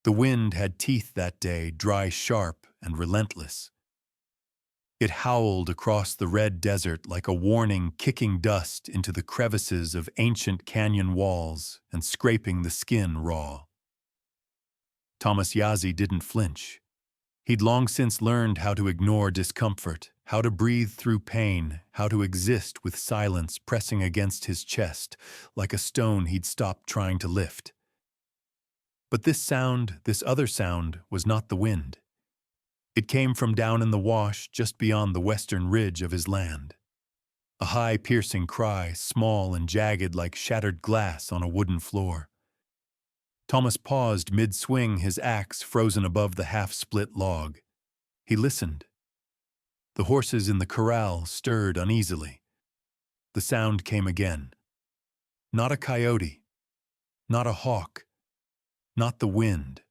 The wind had teeth that day, dry, sharp, and relentless. It howled across the red desert like a warning, kicking dust into the crevices of ancient canyon walls and scraping the skin raw. Thomas Yazzie didn't flinch. He'd long since learned how to ignore discomfort, how to breathe through pain, how to exist with silence pressing against his chest like a stone he'd stopped trying to lift. But this sound, this other sound, was not the wind. It came from down in the wash just beyond the western ridge of his land. A high, piercing cry, small and jagged like shattered glass on a wooden floor. Thomas paused mid-swing, his axe frozen above the half-split log. He listened. The horses in the corral stirred uneasily. The sound came again. Not a coyote. Not a hawk. Not the wind.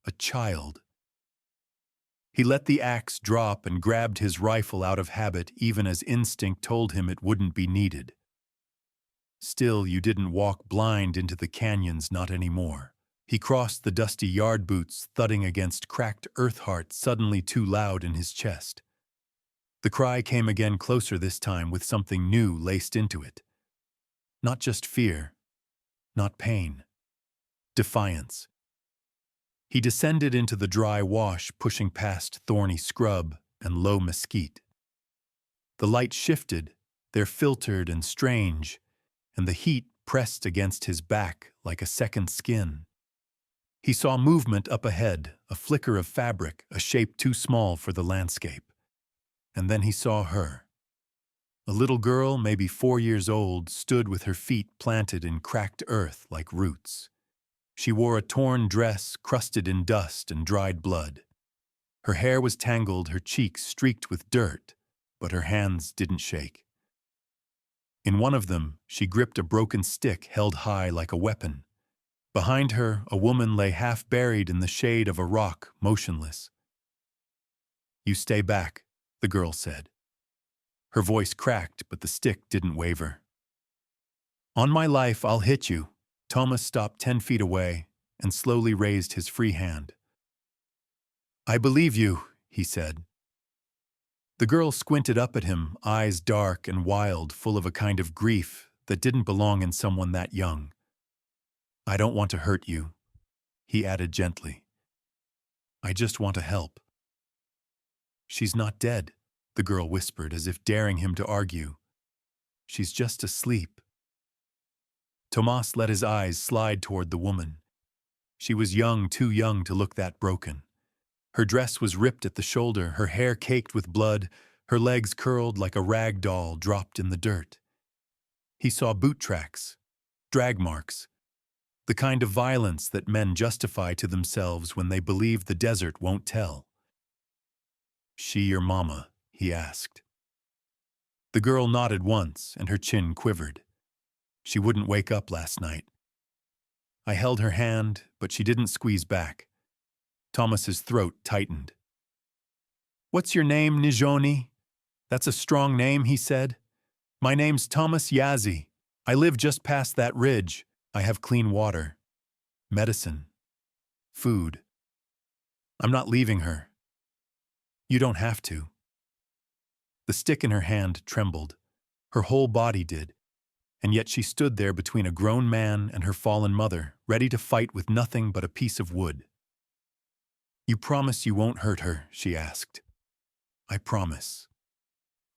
A child. He let the axe drop and grabbed his rifle out of habit, even as instinct told him it wouldn't be needed. Still, you didn't walk blind into the canyons, not anymore. He crossed the dusty yard boots, thudding against cracked earth heart suddenly too loud in his chest. The cry came again, closer this time, with something new laced into it. Not just fear, not pain. Defiance. He descended into the dry wash, pushing past thorny scrub and low mesquite. The light shifted, there filtered and strange, and the heat pressed against his back like a second skin. He saw movement up ahead, a flicker of fabric, a shape too small for the landscape. And then he saw her. A little girl, maybe 4 years old, stood with her feet planted in cracked earth like roots. She wore a torn dress crusted in dust and dried blood. Her hair was tangled, her cheeks streaked with dirt, but her hands didn't shake. In one of them, she gripped a broken stick held high like a weapon. Behind her, a woman lay half buried in the shade of a rock, motionless. "You stay back," the girl said. Her voice cracked, but the stick didn't waver. "On my life, I'll hit you." Thomas stopped 10 feet away and slowly raised his free hand. "I believe you," he said. The girl squinted up at him, eyes dark and wild, full of a kind of grief that didn't belong in someone that young. "I don't want to hurt you," he added gently. "I just want to help." "She's not dead," the girl whispered, as if daring him to argue. "She's just asleep." Tomas let his eyes slide toward the woman. She was young, too young to look that broken. Her dress was ripped at the shoulder, her hair caked with blood, her legs curled like a rag doll dropped in the dirt. He saw boot tracks, drag marks, the kind of violence that men justify to themselves when they believe the desert won't tell. "She your mama?" he asked. The girl nodded once, and her chin quivered. She wouldn't wake up last night. I held her hand, but she didn't squeeze back. Thomas's throat tightened. "What's your name, Nijoni?" "That's a strong name," he said. "My name's Thomas Yazzie. I live just past that ridge. I have clean water, medicine, food. I'm not leaving her." "You don't have to." The stick in her hand trembled. Her whole body did. And yet she stood there between a grown man and her fallen mother, ready to fight with nothing but a piece of wood. "You promise you won't hurt her?" she asked. "I promise."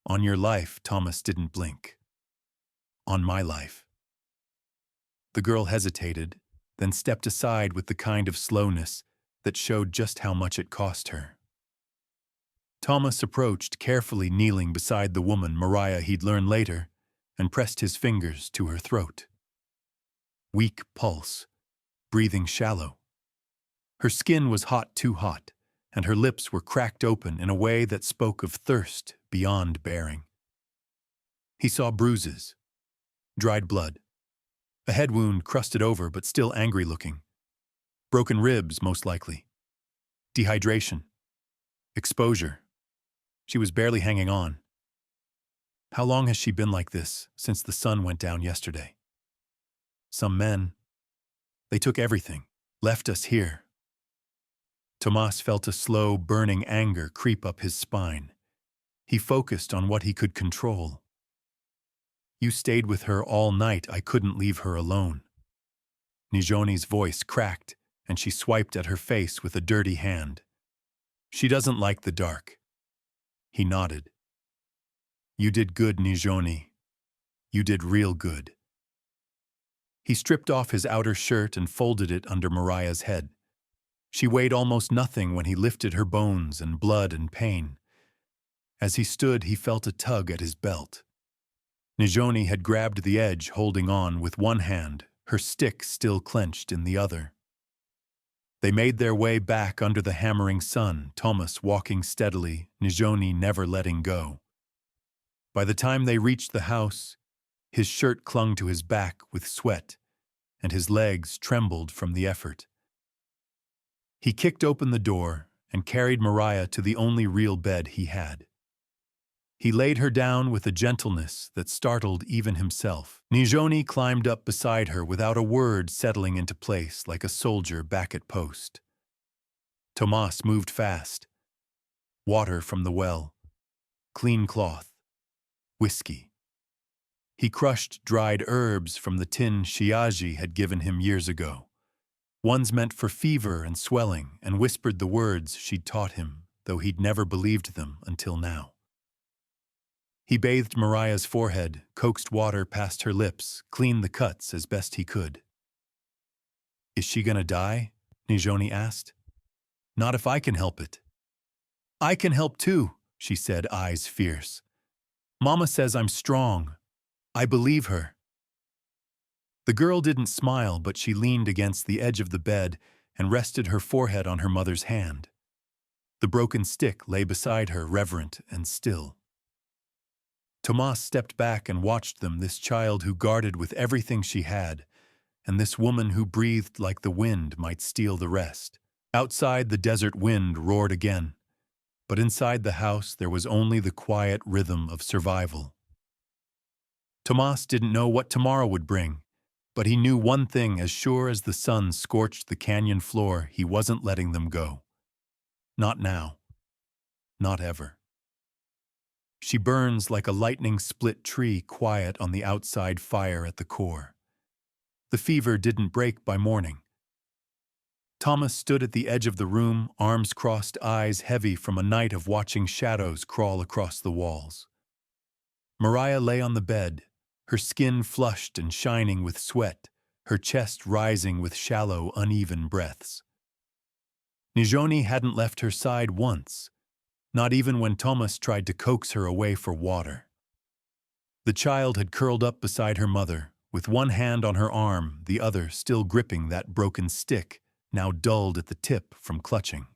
"On your life," Thomas didn't blink. "On my life." The girl hesitated, then stepped aside with the kind of slowness that showed just how much it cost her. Thomas approached, carefully kneeling beside the woman, Mariah he'd learn later, and pressed his fingers to her throat. Weak pulse, breathing shallow. Her skin was hot, too hot, and her lips were cracked open in a way that spoke of thirst beyond bearing. He saw bruises, dried blood, a head wound crusted over but still angry-looking, broken ribs most likely, dehydration, exposure. She was barely hanging on. How long has she been like this, since the sun went down yesterday? Some men, they took everything, left us here, Tomas felt a slow, burning anger creep up his spine. He focused on what he could control. "You stayed with her all night. I couldn't leave her alone." Nijoni's voice cracked, and she swiped at her face with a dirty hand. "She doesn't like the dark." He nodded. "You did good, Nijoni. You did real good." He stripped off his outer shirt and folded it under Mariah's head. She weighed almost nothing when he lifted her bones and blood and pain. As he stood, he felt a tug at his belt. Nijoni had grabbed the edge, holding on with one hand, her stick still clenched in the other. They made their way back under the hammering sun, Thomas walking steadily, Nijoni never letting go. By the time they reached the house, his shirt clung to his back with sweat, and his legs trembled from the effort. He kicked open the door and carried Mariah to the only real bed he had. He laid her down with a gentleness that startled even himself. Nijoni climbed up beside her without a word, settling into place like a soldier back at post. Tomas moved fast. Water from the well, clean cloth, whiskey. He crushed dried herbs from the tin Shiaji had given him years ago, ones meant for fever and swelling, and whispered the words she'd taught him, though he'd never believed them until now. He bathed Mariah's forehead, coaxed water past her lips, cleaned the cuts as best he could. "Is she gonna die?" Nijoni asked. "Not if I can help it." "I can help too," she said, eyes fierce. "Mama says I'm strong. I believe her." The girl didn't smile, but she leaned against the edge of the bed and rested her forehead on her mother's hand. The broken stick lay beside her, reverent and still. Tomas stepped back and watched them, this child who guarded with everything she had, and this woman who breathed like the wind might steal the rest. Outside, the desert wind roared again, but inside the house there was only the quiet rhythm of survival. Tomas didn't know what tomorrow would bring, but he knew one thing: as sure as the sun scorched the canyon floor, he wasn't letting them go. Not now. Not ever. She burns like a lightning-split tree, quiet on the outside, fire at the core. The fever didn't break by morning. Thomas stood at the edge of the room, arms crossed, eyes heavy from a night of watching shadows crawl across the walls. Mariah lay on the bed, her skin flushed and shining with sweat, her chest rising with shallow, uneven breaths. Nijoni hadn't left her side once, not even when Thomas tried to coax her away for water. The child had curled up beside her mother, with one hand on her arm, the other still gripping that broken stick, now dulled at the tip from clutching.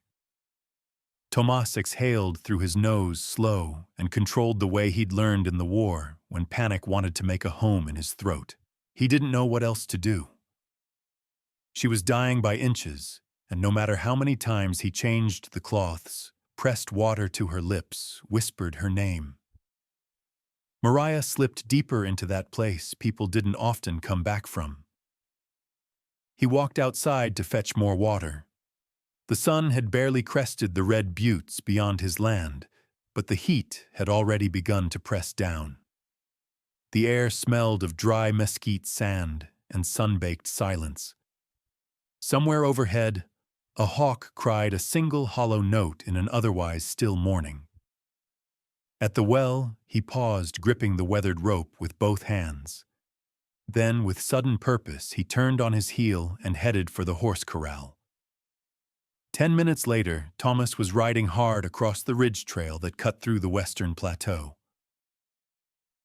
Tomas exhaled through his nose, slow, and controlled the way he'd learned in the war, when panic wanted to make a home in his throat. He didn't know what else to do. She was dying by inches, and no matter how many times he changed the cloths, pressed water to her lips, whispered her name. Mariah slipped deeper into that place people didn't often come back from. He walked outside to fetch more water. The sun had barely crested the red buttes beyond his land, but the heat had already begun to press down. The air smelled of dry mesquite sand and sun-baked silence. Somewhere overhead, a hawk cried a single hollow note in an otherwise still morning. At the well, he paused, gripping the weathered rope with both hands. Then, with sudden purpose, he turned on his heel and headed for the horse corral. 10 minutes later, Thomas was riding hard across the ridge trail that cut through the western plateau.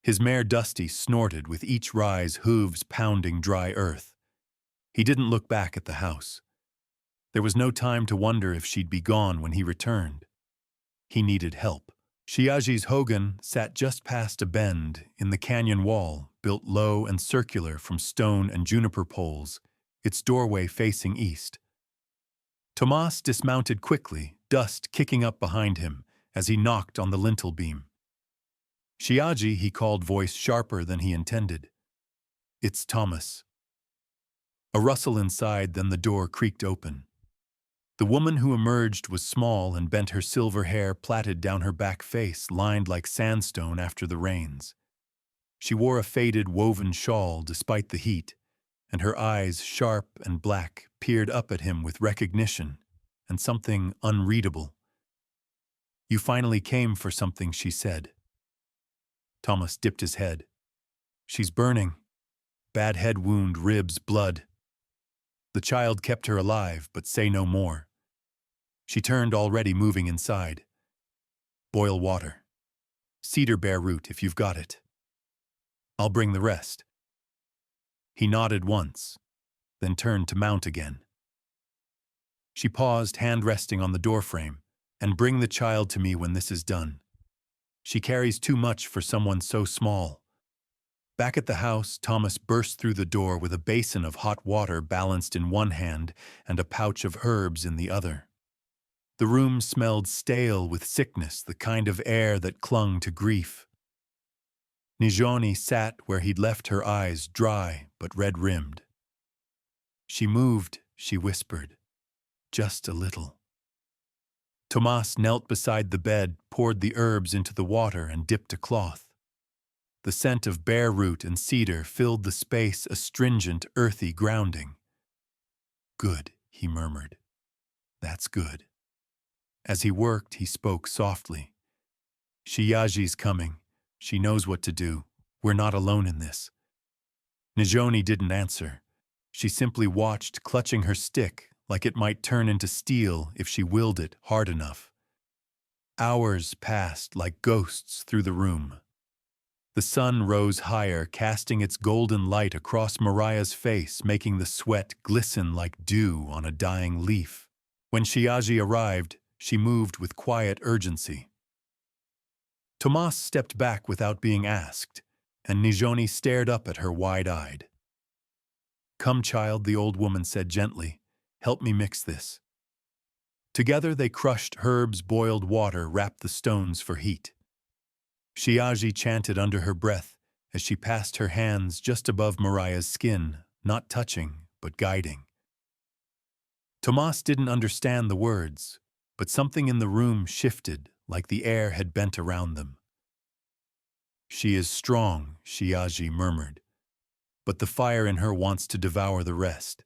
His mare Dusty snorted with each rise, hooves pounding dry earth. He didn't look back at the house. There was no time to wonder if she'd be gone when he returned. He needed help. Shiaji's hogan sat just past a bend in the canyon wall, built low and circular from stone and juniper poles, its doorway facing east. Tomas dismounted quickly, dust kicking up behind him as he knocked on the lintel beam. "Shiaji," he called, voice sharper than he intended. "It's Thomas." A rustle inside, then the door creaked open. The woman who emerged was small and bent her silver hair plaited down her back face, lined like sandstone after the rains. She wore a faded woven shawl despite the heat, and her eyes, sharp and black, peered up at him with recognition and something unreadable. "You finally came for something," she said. Thomas dipped his head. "She's burning. Bad head wound, ribs, blood." The child kept her alive, but say no more. She turned, already moving inside. "Boil water. Cedar bear root, if you've got it. I'll bring the rest." He nodded once, then turned to mount again. She paused, hand resting on the doorframe. "And bring the child to me when this is done. She carries too much for someone so small." Back at the house, Thomas burst through the door with a basin of hot water balanced in one hand and a pouch of herbs in the other. The room smelled stale with sickness, the kind of air that clung to grief. Nijoni sat where he'd left her, eyes dry but red-rimmed. "She moved," she whispered. "Just a little." Tomas knelt beside the bed, poured the herbs into the water, and dipped a cloth. The scent of bear root and cedar filled the space, a stringent, earthy grounding. "Good," he murmured. "That's good." As he worked, he spoke softly. "Shiyaji's coming. She knows what to do. We're not alone in this." Nijoni didn't answer. She simply watched, clutching her stick, like it might turn into steel if she willed it hard enough. Hours passed like ghosts through the room. The sun rose higher, casting its golden light across Mariah's face, making the sweat glisten like dew on a dying leaf. When Shiyaji arrived, she moved with quiet urgency. Tomas stepped back without being asked, and Nijoni stared up at her wide-eyed. "Come, child," the old woman said gently. "Help me mix this." Together they crushed herbs, boiled water, wrapped the stones for heat. Shiyaji chanted under her breath as she passed her hands just above Mariah's skin, not touching, but guiding. Tomas didn't understand the words, but something in the room shifted, like the air had bent around them. "She is strong," Shiyaji murmured, "but the fire in her wants to devour the rest."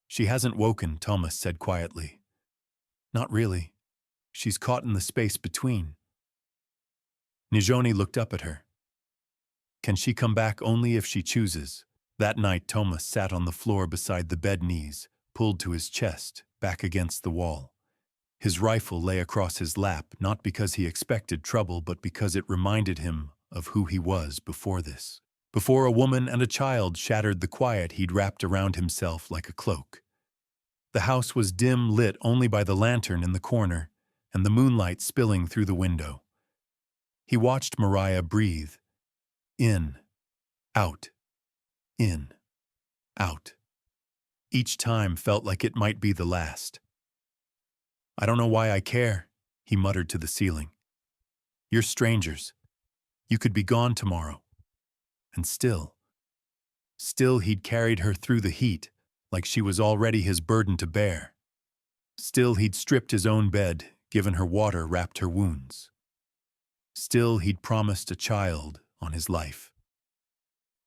"She hasn't woken," Thomas said quietly. "Not really. She's caught in the space between." Nijoni looked up at her. "Can she come back only if she chooses?" That night, Thomas sat on the floor beside the bed, knees pulled to his chest, back against the wall. His rifle lay across his lap, not because he expected trouble, but because it reminded him of who he was before this. Before a woman and a child shattered the quiet he'd wrapped around himself like a cloak. The house was dim, lit only by the lantern in the corner and the moonlight spilling through the window. He watched Mariah breathe. In, out, in, out. Each time felt like it might be the last. "I don't know why I care," he muttered to the ceiling. "You're strangers. You could be gone tomorrow." And still he'd carried her through the heat, like she was already his burden to bear. Still he'd stripped his own bed, given her water, wrapped her wounds. Still he'd promised a child on his life.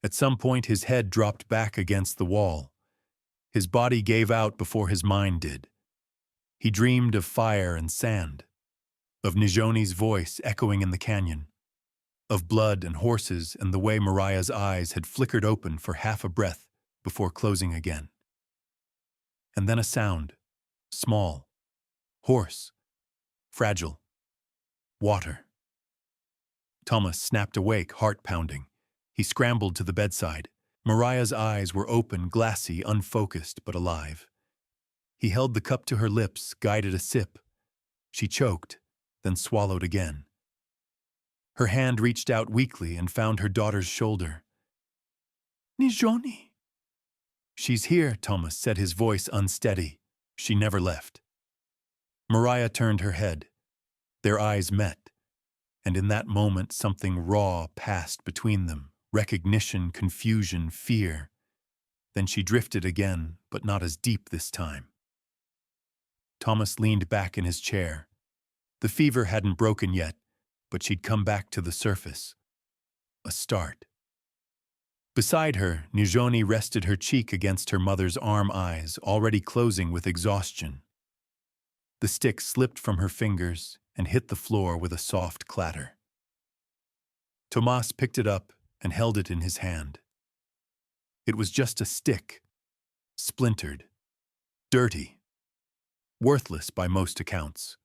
At some point his head dropped back against the wall. His body gave out before his mind did. He dreamed of fire and sand, of Nijoni's voice echoing in the canyon, of blood and horses and the way Mariah's eyes had flickered open for half a breath before closing again. And then a sound, small, hoarse, fragile. Water. Thomas snapped awake, heart pounding. He scrambled to the bedside. Mariah's eyes were open, glassy, unfocused, but alive. He held the cup to her lips, guided a sip. She choked, then swallowed again. Her hand reached out weakly and found her daughter's shoulder. "Nijoni." "She's here," Thomas said, his voice unsteady. She never left. Mariah turned her head. Their eyes met, and in that moment something raw passed between them. Recognition, confusion, fear. Then she drifted again, but not as deep this time. Thomas leaned back in his chair. The fever hadn't broken yet, but she'd come back to the surface. A start. Beside her, Nijoni rested her cheek against her mother's arm, eyes already closing with exhaustion. The stick slipped from her fingers and hit the floor with a soft clatter. Tomas picked it up and held it in his hand. It was just a stick, splintered, dirty, worthless by most accounts.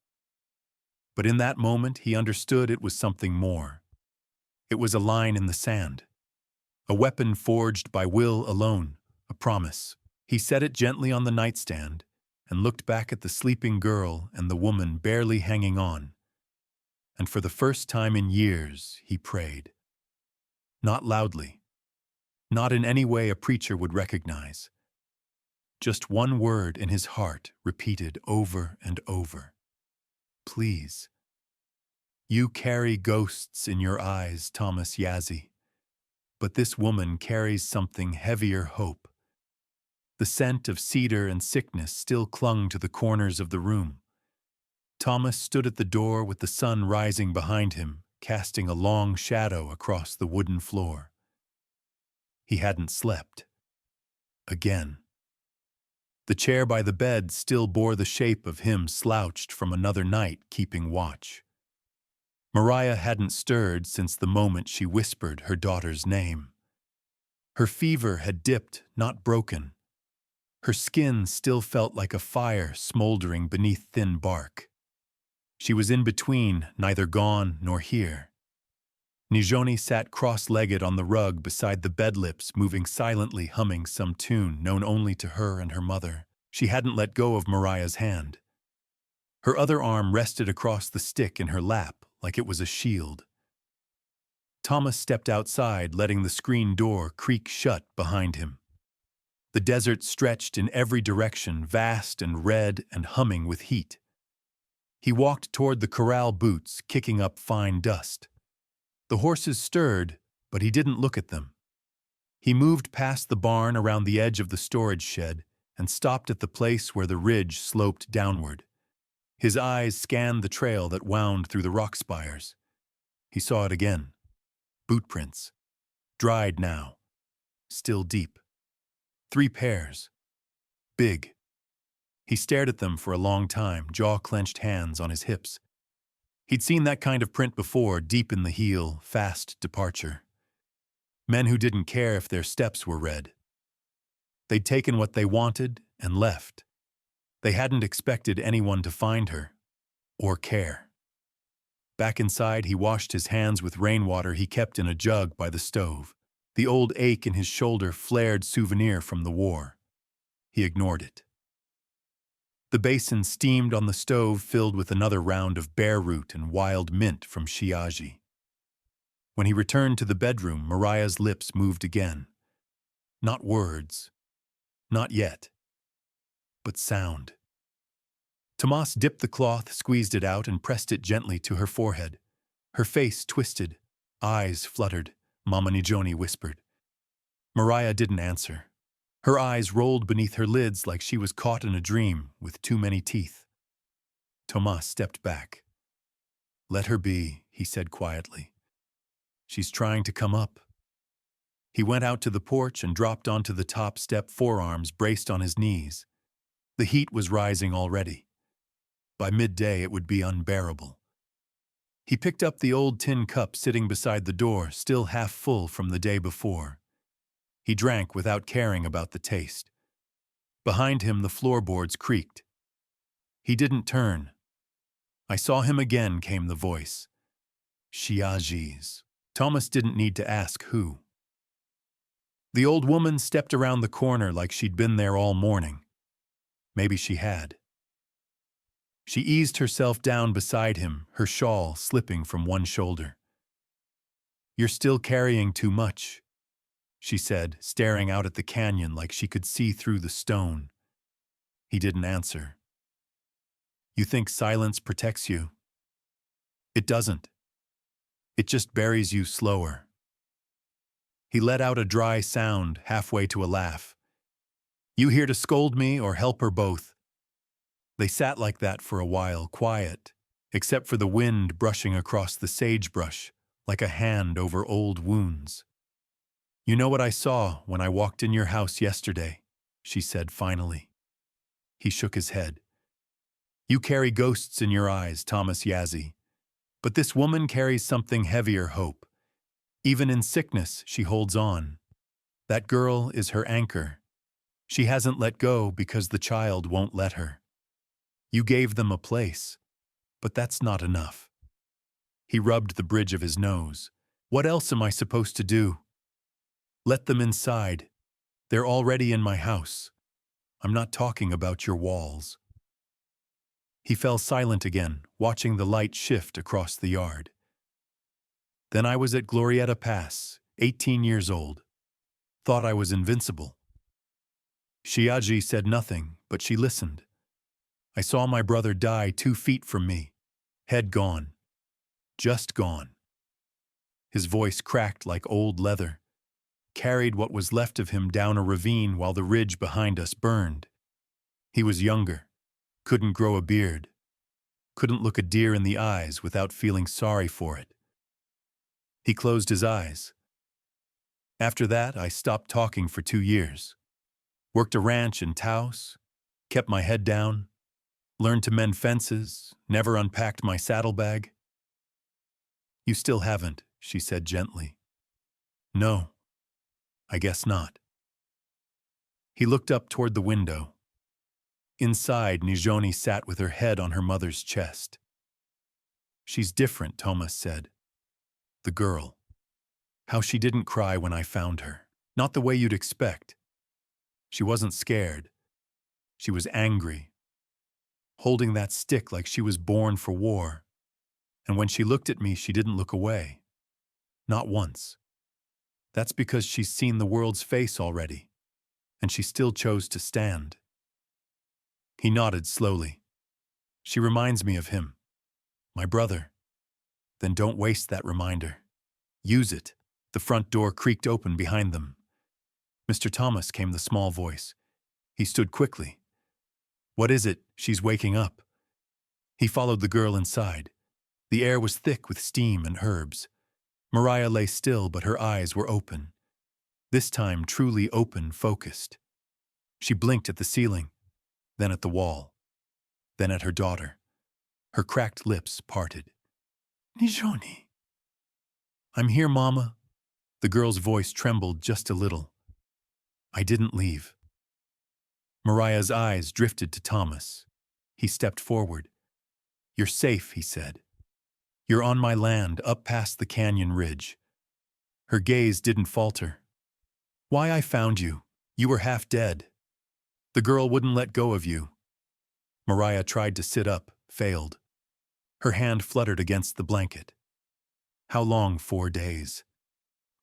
But in that moment, he understood it was something more. It was a line in the sand, a weapon forged by will alone, a promise. He set it gently on the nightstand and looked back at the sleeping girl and the woman barely hanging on. And for the first time in years, he prayed. Not loudly, not in any way a preacher would recognize. Just one word in his heart repeated over and over. Please. You carry ghosts in your eyes, Thomas Yazzie. But this woman carries something heavier, hope. The scent of cedar and sickness still clung to the corners of the room. Thomas stood at the door with the sun rising behind him, casting a long shadow across the wooden floor. He hadn't slept. Again. The chair by the bed still bore the shape of him slouched from another night keeping watch. Mariah hadn't stirred since the moment she whispered her daughter's name. Her fever had dipped, not broken. Her skin still felt like a fire smoldering beneath thin bark. She was in between, neither gone nor here. Nijoni sat cross-legged on the rug beside the bedlips, moving silently, humming some tune known only to her and her mother. She hadn't let go of Mariah's hand. Her other arm rested across the stick in her lap, like it was a shield. Thomas stepped outside, letting the screen door creak shut behind him. The desert stretched in every direction, vast and red and humming with heat. He walked toward the corral boots, kicking up fine dust. The horses stirred, but he didn't look at them. He moved past the barn around the edge of the storage shed and stopped at the place where the ridge sloped downward. His eyes scanned the trail that wound through the rock spires. He saw it again. Boot prints. Dried now. Still deep. 3 pairs. Big. He stared at them for a long time, jaw-clenched, hands on his hips. He'd seen that kind of print before, deep in the heel, fast departure. Men who didn't care if their steps were red. They'd taken what they wanted and left. They hadn't expected anyone to find her, or care. Back inside, he washed his hands with rainwater he kept in a jug by the stove. The old ache in his shoulder flared souvenir from the war. He ignored it. The basin steamed on the stove, filled with another round of bear root and wild mint from Shiaji. When he returned to the bedroom, Mariah's lips moved again. Not words. Not yet. But sound. Tomas dipped the cloth, squeezed it out, and pressed it gently to her forehead. Her face twisted, eyes fluttered. Mama Nijoni whispered. Mariah didn't answer. Her eyes rolled beneath her lids like she was caught in a dream with too many teeth. Tomas stepped back. Let her be, he said quietly. She's trying to come up. He went out to the porch and dropped onto the top step, forearms braced on his knees. The heat was rising already. By midday it would be unbearable. He picked up the old tin cup sitting beside the door, still half full from the day before. He drank without caring about the taste. Behind him the floorboards creaked. He didn't turn. I saw him again, came the voice. Shiaji's. Thomas didn't need to ask who. The old woman stepped around the corner like she'd been there all morning. Maybe she had. She eased herself down beside him, her shawl slipping from one shoulder. You're still carrying too much, she said, staring out at the canyon like she could see through the stone. He didn't answer. You think silence protects you? It doesn't. It just buries you slower. He let out a dry sound, halfway to a laugh. You here to scold me or help her both? They sat like that for a while, quiet, except for the wind brushing across the sagebrush like a hand over old wounds. "You know what I saw when I walked in your house yesterday," she said finally. He shook his head. "You carry ghosts in your eyes, Thomas Yazzie. But this woman carries something heavier, hope. Even in sickness, she holds on. That girl is her anchor. She hasn't let go because the child won't let her. You gave them a place, but that's not enough." He rubbed the bridge of his nose. "What else am I supposed to do?" "Let them inside. They're already in my house. I'm not talking about your walls." He fell silent again, watching the light shift across the yard. "Then I was at Glorietta Pass, 18 years old. Thought I was invincible." Shiaji said nothing, but she listened. "I saw my brother die 2 feet from me. Head gone. Just gone." His voice cracked like old leather. Carried what was left of him down a ravine while the ridge behind us burned. He was younger. Couldn't grow a beard. Couldn't look a deer in the eyes without feeling sorry for it. He closed his eyes. After that, I stopped talking for 2 years. Worked a ranch in Taos, kept my head down, learned to mend fences, never unpacked my saddlebag. "You still haven't," she said gently. "No, I guess not." He looked up toward the window. Inside, Nijoni sat with her head on her mother's chest. "She's different," Thomas said. "The girl. How she didn't cry when I found her. Not the way you'd expect. She wasn't scared. She was angry. Holding that stick like she was born for war. And when she looked at me, she didn't look away. Not once. That's because she's seen the world's face already. And she still chose to stand." He nodded slowly. "She reminds me of him. My brother." "Then don't waste that reminder. Use it." The front door creaked open behind them. "Mr. Thomas," came the small voice. He stood quickly. "What is it? She's waking up." He followed the girl inside. The air was thick with steam and herbs. Mariah lay still, but her eyes were open. This time truly open, focused. She blinked at the ceiling, then at the wall, then at her daughter. Her cracked lips parted. "Nijoni." "I'm here, Mama." The girl's voice trembled just a little. "I didn't leave." Mariah's eyes drifted to Thomas. He stepped forward. "You're safe," he said. "You're on my land, up past the canyon ridge." Her gaze didn't falter. "Why I found you. You were half dead. The girl wouldn't let go of you." Mariah tried to sit up, failed. Her hand fluttered against the blanket. "How long? 4 days."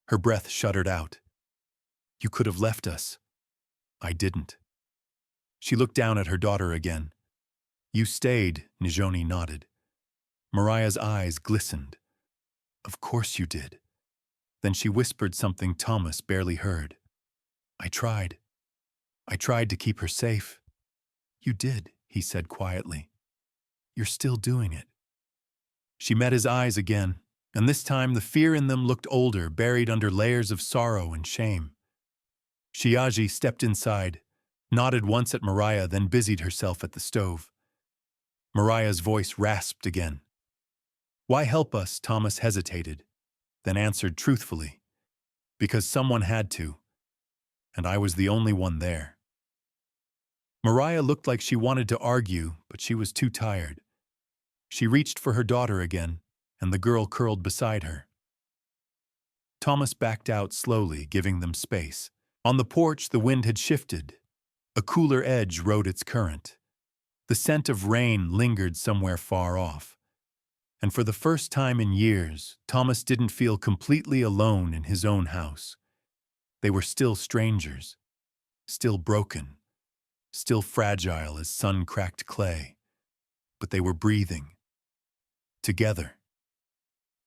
Her breath shuddered out. "You could have left us." "I didn't." She looked down at her daughter again. "You stayed," Nijoni nodded. Mariah's eyes glistened. "Of course you did." Then she whispered something Thomas barely heard. "I tried. I tried to keep her safe." "You did," he said quietly. "You're still doing it." She met his eyes again, and this time the fear in them looked older, buried under layers of sorrow and shame. Shiaji stepped inside, nodded once at Mariah, then busied herself at the stove. Mariah's voice rasped again. "Why help us?" Thomas hesitated, then answered truthfully. "Because someone had to, and I was the only one there." Mariah looked like she wanted to argue, but she was too tired. She reached for her daughter again, and the girl curled beside her. Thomas backed out slowly, giving them space. On the porch, the wind had shifted. A cooler edge rode its current. The scent of rain lingered somewhere far off. And for the first time in years, Thomas didn't feel completely alone in his own house. They were still strangers, still broken, still fragile as sun-cracked clay. But they were breathing. Together.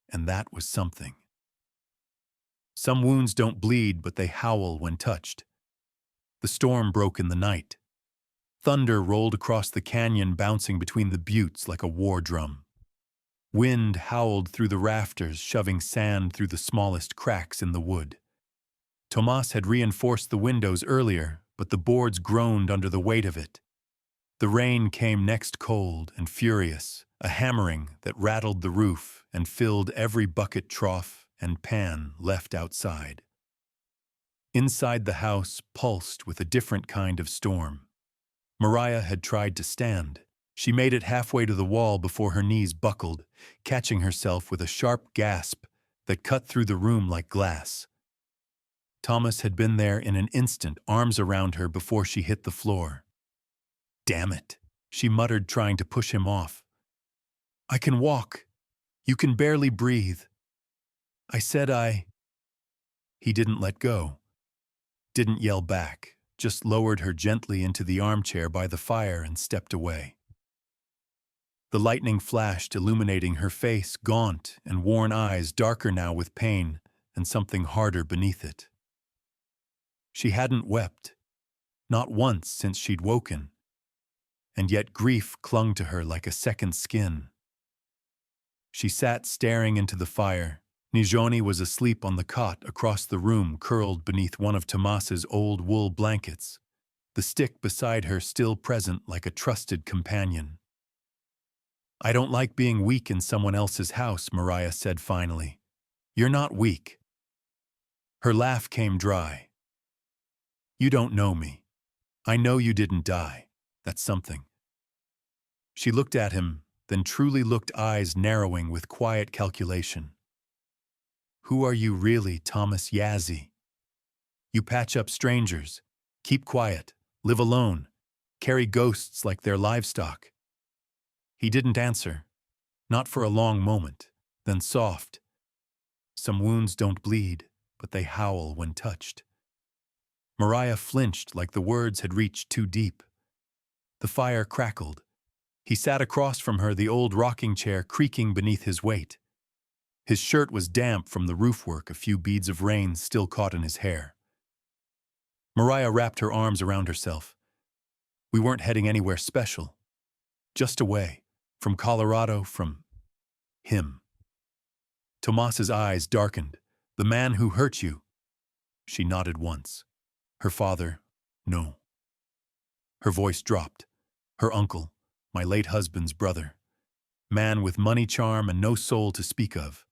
And that was something. Some wounds don't bleed, but they howl when touched. The storm broke in the night. Thunder rolled across the canyon, bouncing between the buttes like a war drum. Wind howled through the rafters, shoving sand through the smallest cracks in the wood. Tomas had reinforced the windows earlier, but the boards groaned under the weight of it. The rain came next, cold and furious, a hammering that rattled the roof and filled every bucket, trough, and pan left outside. Inside the house pulsed with a different kind of storm. Mariah had tried to stand. She made it halfway to the wall before her knees buckled, catching herself with a sharp gasp that cut through the room like glass. Thomas had been there in an instant, arms around her before she hit the floor. "Damn it," she muttered, trying to push him off. "I can walk. You can barely breathe." "I said I—" He didn't let go. Didn't yell back, just lowered her gently into the armchair by the fire and stepped away. The lightning flashed, illuminating her face, gaunt and worn eyes, darker now with pain and something harder beneath it. She hadn't wept, not once since she'd woken, and yet grief clung to her like a second skin. She sat staring into the fire. Nijoni was asleep on the cot across the room, curled beneath one of Tomas's old wool blankets, the stick beside her still present like a trusted companion. "I don't like being weak in someone else's house," Mariah said finally. "You're not weak." Her laugh came dry. "You don't know me. I know you didn't die. That's something." She looked at him, then truly looked, eyes narrowing with quiet calculation. "Who are you really, Thomas Yazzie? You patch up strangers, keep quiet, live alone, carry ghosts like they're livestock." He didn't answer, not for a long moment, then soft. "Some wounds don't bleed, but they howl when touched." Mariah flinched like the words had reached too deep. The fire crackled. He sat across from her, the old rocking chair creaking beneath his weight. His shirt was damp from the roofwork, a few beads of rain still caught in his hair. Mariah wrapped her arms around herself. "We weren't heading anywhere special. Just away. From Colorado, from him." Tomas's eyes darkened. "The man who hurt you?" She nodded once. "Her father, no." Her voice dropped. "Her uncle, my late husband's brother. Man with money, charm, and no soul to speak of."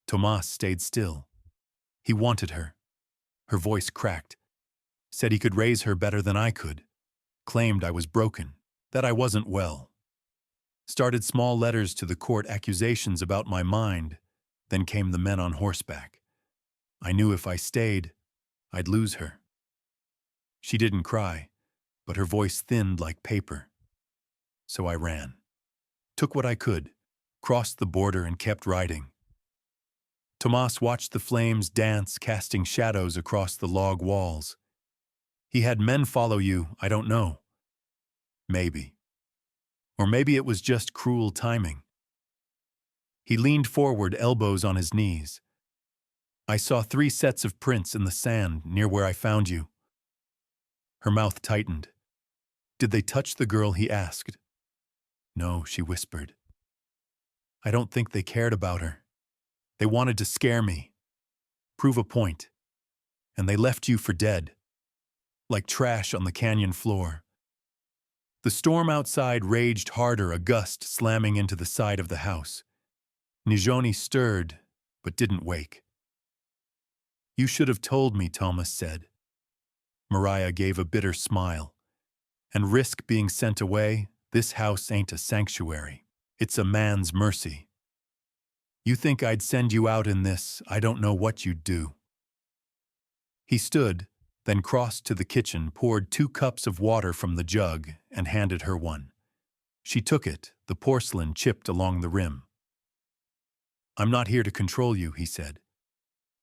Tomas stayed still. He wanted her. Her voice cracked. "Said he could raise her better than I could. Claimed I was broken, that I wasn't well. Started small letters to the court, accusations about my mind. Then came the men on horseback. I knew if I stayed, I'd lose her." She didn't cry, but her voice thinned like paper. "So I ran. Took what I could, crossed the border and kept riding." Tomas watched the flames dance, casting shadows across the log walls. "He had men follow you, I don't know. Maybe. Or maybe it was just cruel timing." He leaned forward, elbows on his knees. "I saw 3 sets of prints in the sand near where I found you." Her mouth tightened. "Did they touch the girl?" he asked. "No," she whispered. "I don't think they cared about her. They wanted to scare me, prove a point. And they left you for dead, like trash on the canyon floor." The storm outside raged harder, a gust slamming into the side of the house. Nijoni stirred, but didn't wake. "You should have told me," Thomas said. Mariah gave a bitter smile. "And risk being sent away? This house ain't a sanctuary. It's a man's mercy. You think I'd send you out in this? I don't know what you'd do." He stood, then crossed to the kitchen, poured 2 cups of water from the jug, and handed her one. She took it, the porcelain chipped along the rim. "I'm not here to control you," he said.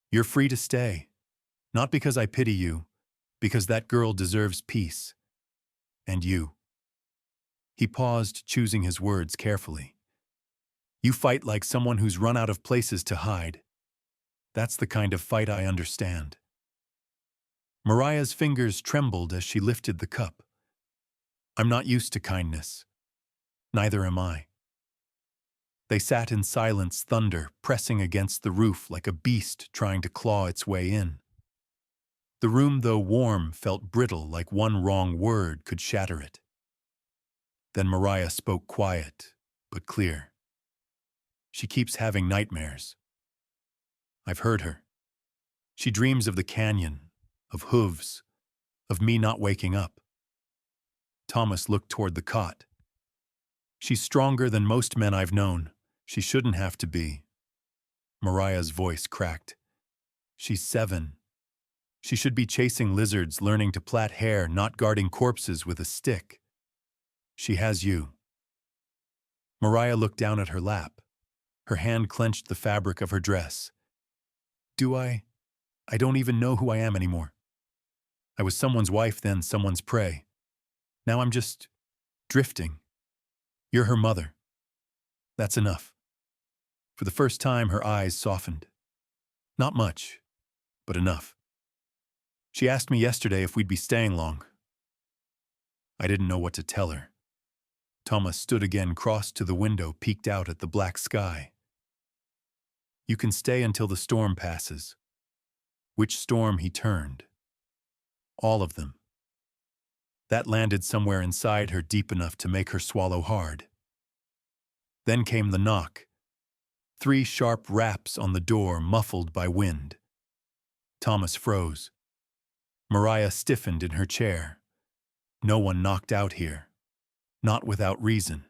"You're free to stay. Not because I pity you, because that girl deserves peace. And you." He paused, choosing his words carefully. "You fight like someone who's run out of places to hide. That's the kind of fight I understand." Mariah's fingers trembled as she lifted the cup. I'm not used to kindness. Neither am I. They sat in silence, thunder pressing against the roof like a beast trying to claw its way in. The room, though warm, felt brittle, like one wrong word could shatter it. Then Mariah spoke, quiet but clear. She keeps having nightmares. I've heard her. She dreams of the canyon, of hooves, of me not waking up. Thomas looked toward the cot. She's stronger than most men I've known. She shouldn't have to be. Mariah's voice cracked. She's 7. She should be chasing lizards, learning to plait hair, not guarding corpses with a stick. She has you. Mariah looked down at her lap. Her hand clenched the fabric of her dress. Do I? I don't even know who I am anymore. I was someone's wife, then someone's prey. Now I'm just drifting. You're her mother. That's enough. For the first time, her eyes softened. Not much, but enough. She asked me yesterday if we'd be staying long. I didn't know what to tell her. Thomas stood again, crossed to the window, peeked out at the black sky. You can stay until the storm passes. Which storm? He turned. All of them. That landed somewhere inside her, deep enough to make her swallow hard. Then came the knock. 3 sharp raps on the door, muffled by wind. Thomas froze. Mariah stiffened in her chair. No one knocked out here. Not without reason.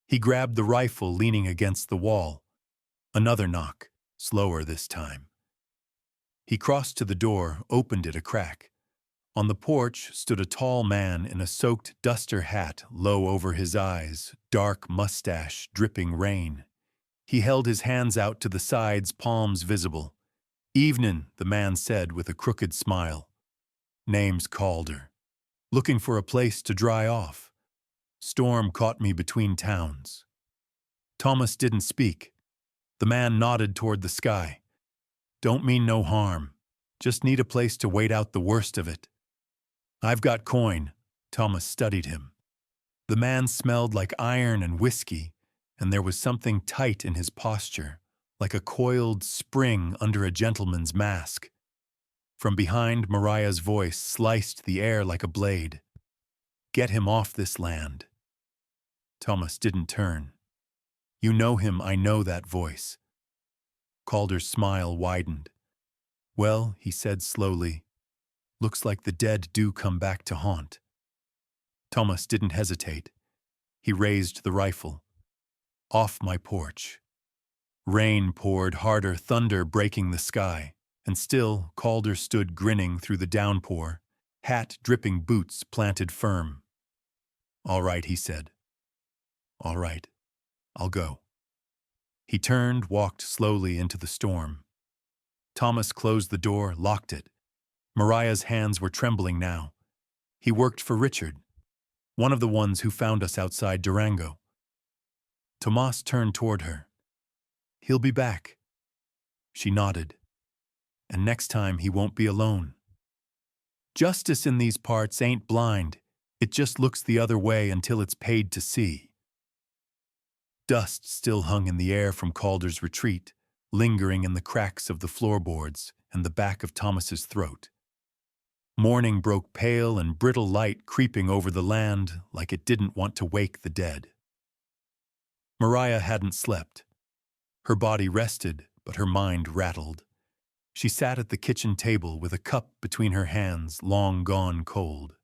He grabbed the rifle, leaning against the wall. Another knock, slower this time. He crossed to the door, opened it a crack. On the porch stood a tall man in a soaked duster hat, low over his eyes, dark mustache dripping rain. He held his hands out to the sides, palms visible. "Evenin'," the man said with a crooked smile. "Name's Calder. Looking for a place to dry off. Storm caught me between towns." Thomas didn't speak. The man nodded toward the sky. "Don't mean no harm. Just need a place to wait out the worst of it." "I've got coin." Thomas studied him. The man smelled like iron and whiskey, and there was something tight in his posture, like a coiled spring under a gentleman's mask. From behind, Mariah's voice sliced the air like a blade. "Get him off this land." Thomas didn't turn. "You know him, I know that voice." Calder's smile widened. "Well," he said slowly, "looks like the dead do come back to haunt." Thomas didn't hesitate. He raised the rifle. Off my porch. Rain poured harder, thunder breaking the sky, and still Calder stood grinning through the downpour, hat dripping, boots planted firm. "All right," he said. "All right, I'll go." He turned, walked slowly into the storm. Thomas closed the door, locked it. Mariah's hands were trembling now. He worked for Richard, one of the ones who found us outside Durango. Tomas turned toward her. "He'll be back." She nodded. "And next time he won't be alone." Justice in these parts ain't blind. It just looks the other way until it's paid to see. Dust still hung in the air from Calder's retreat, lingering in the cracks of the floorboards and the back of Thomas's throat. Morning broke, pale and brittle light creeping over the land like it didn't want to wake the dead. Mariah hadn't slept. Her body rested, but her mind rattled. She sat at the kitchen table with a cup between her hands, long gone cold.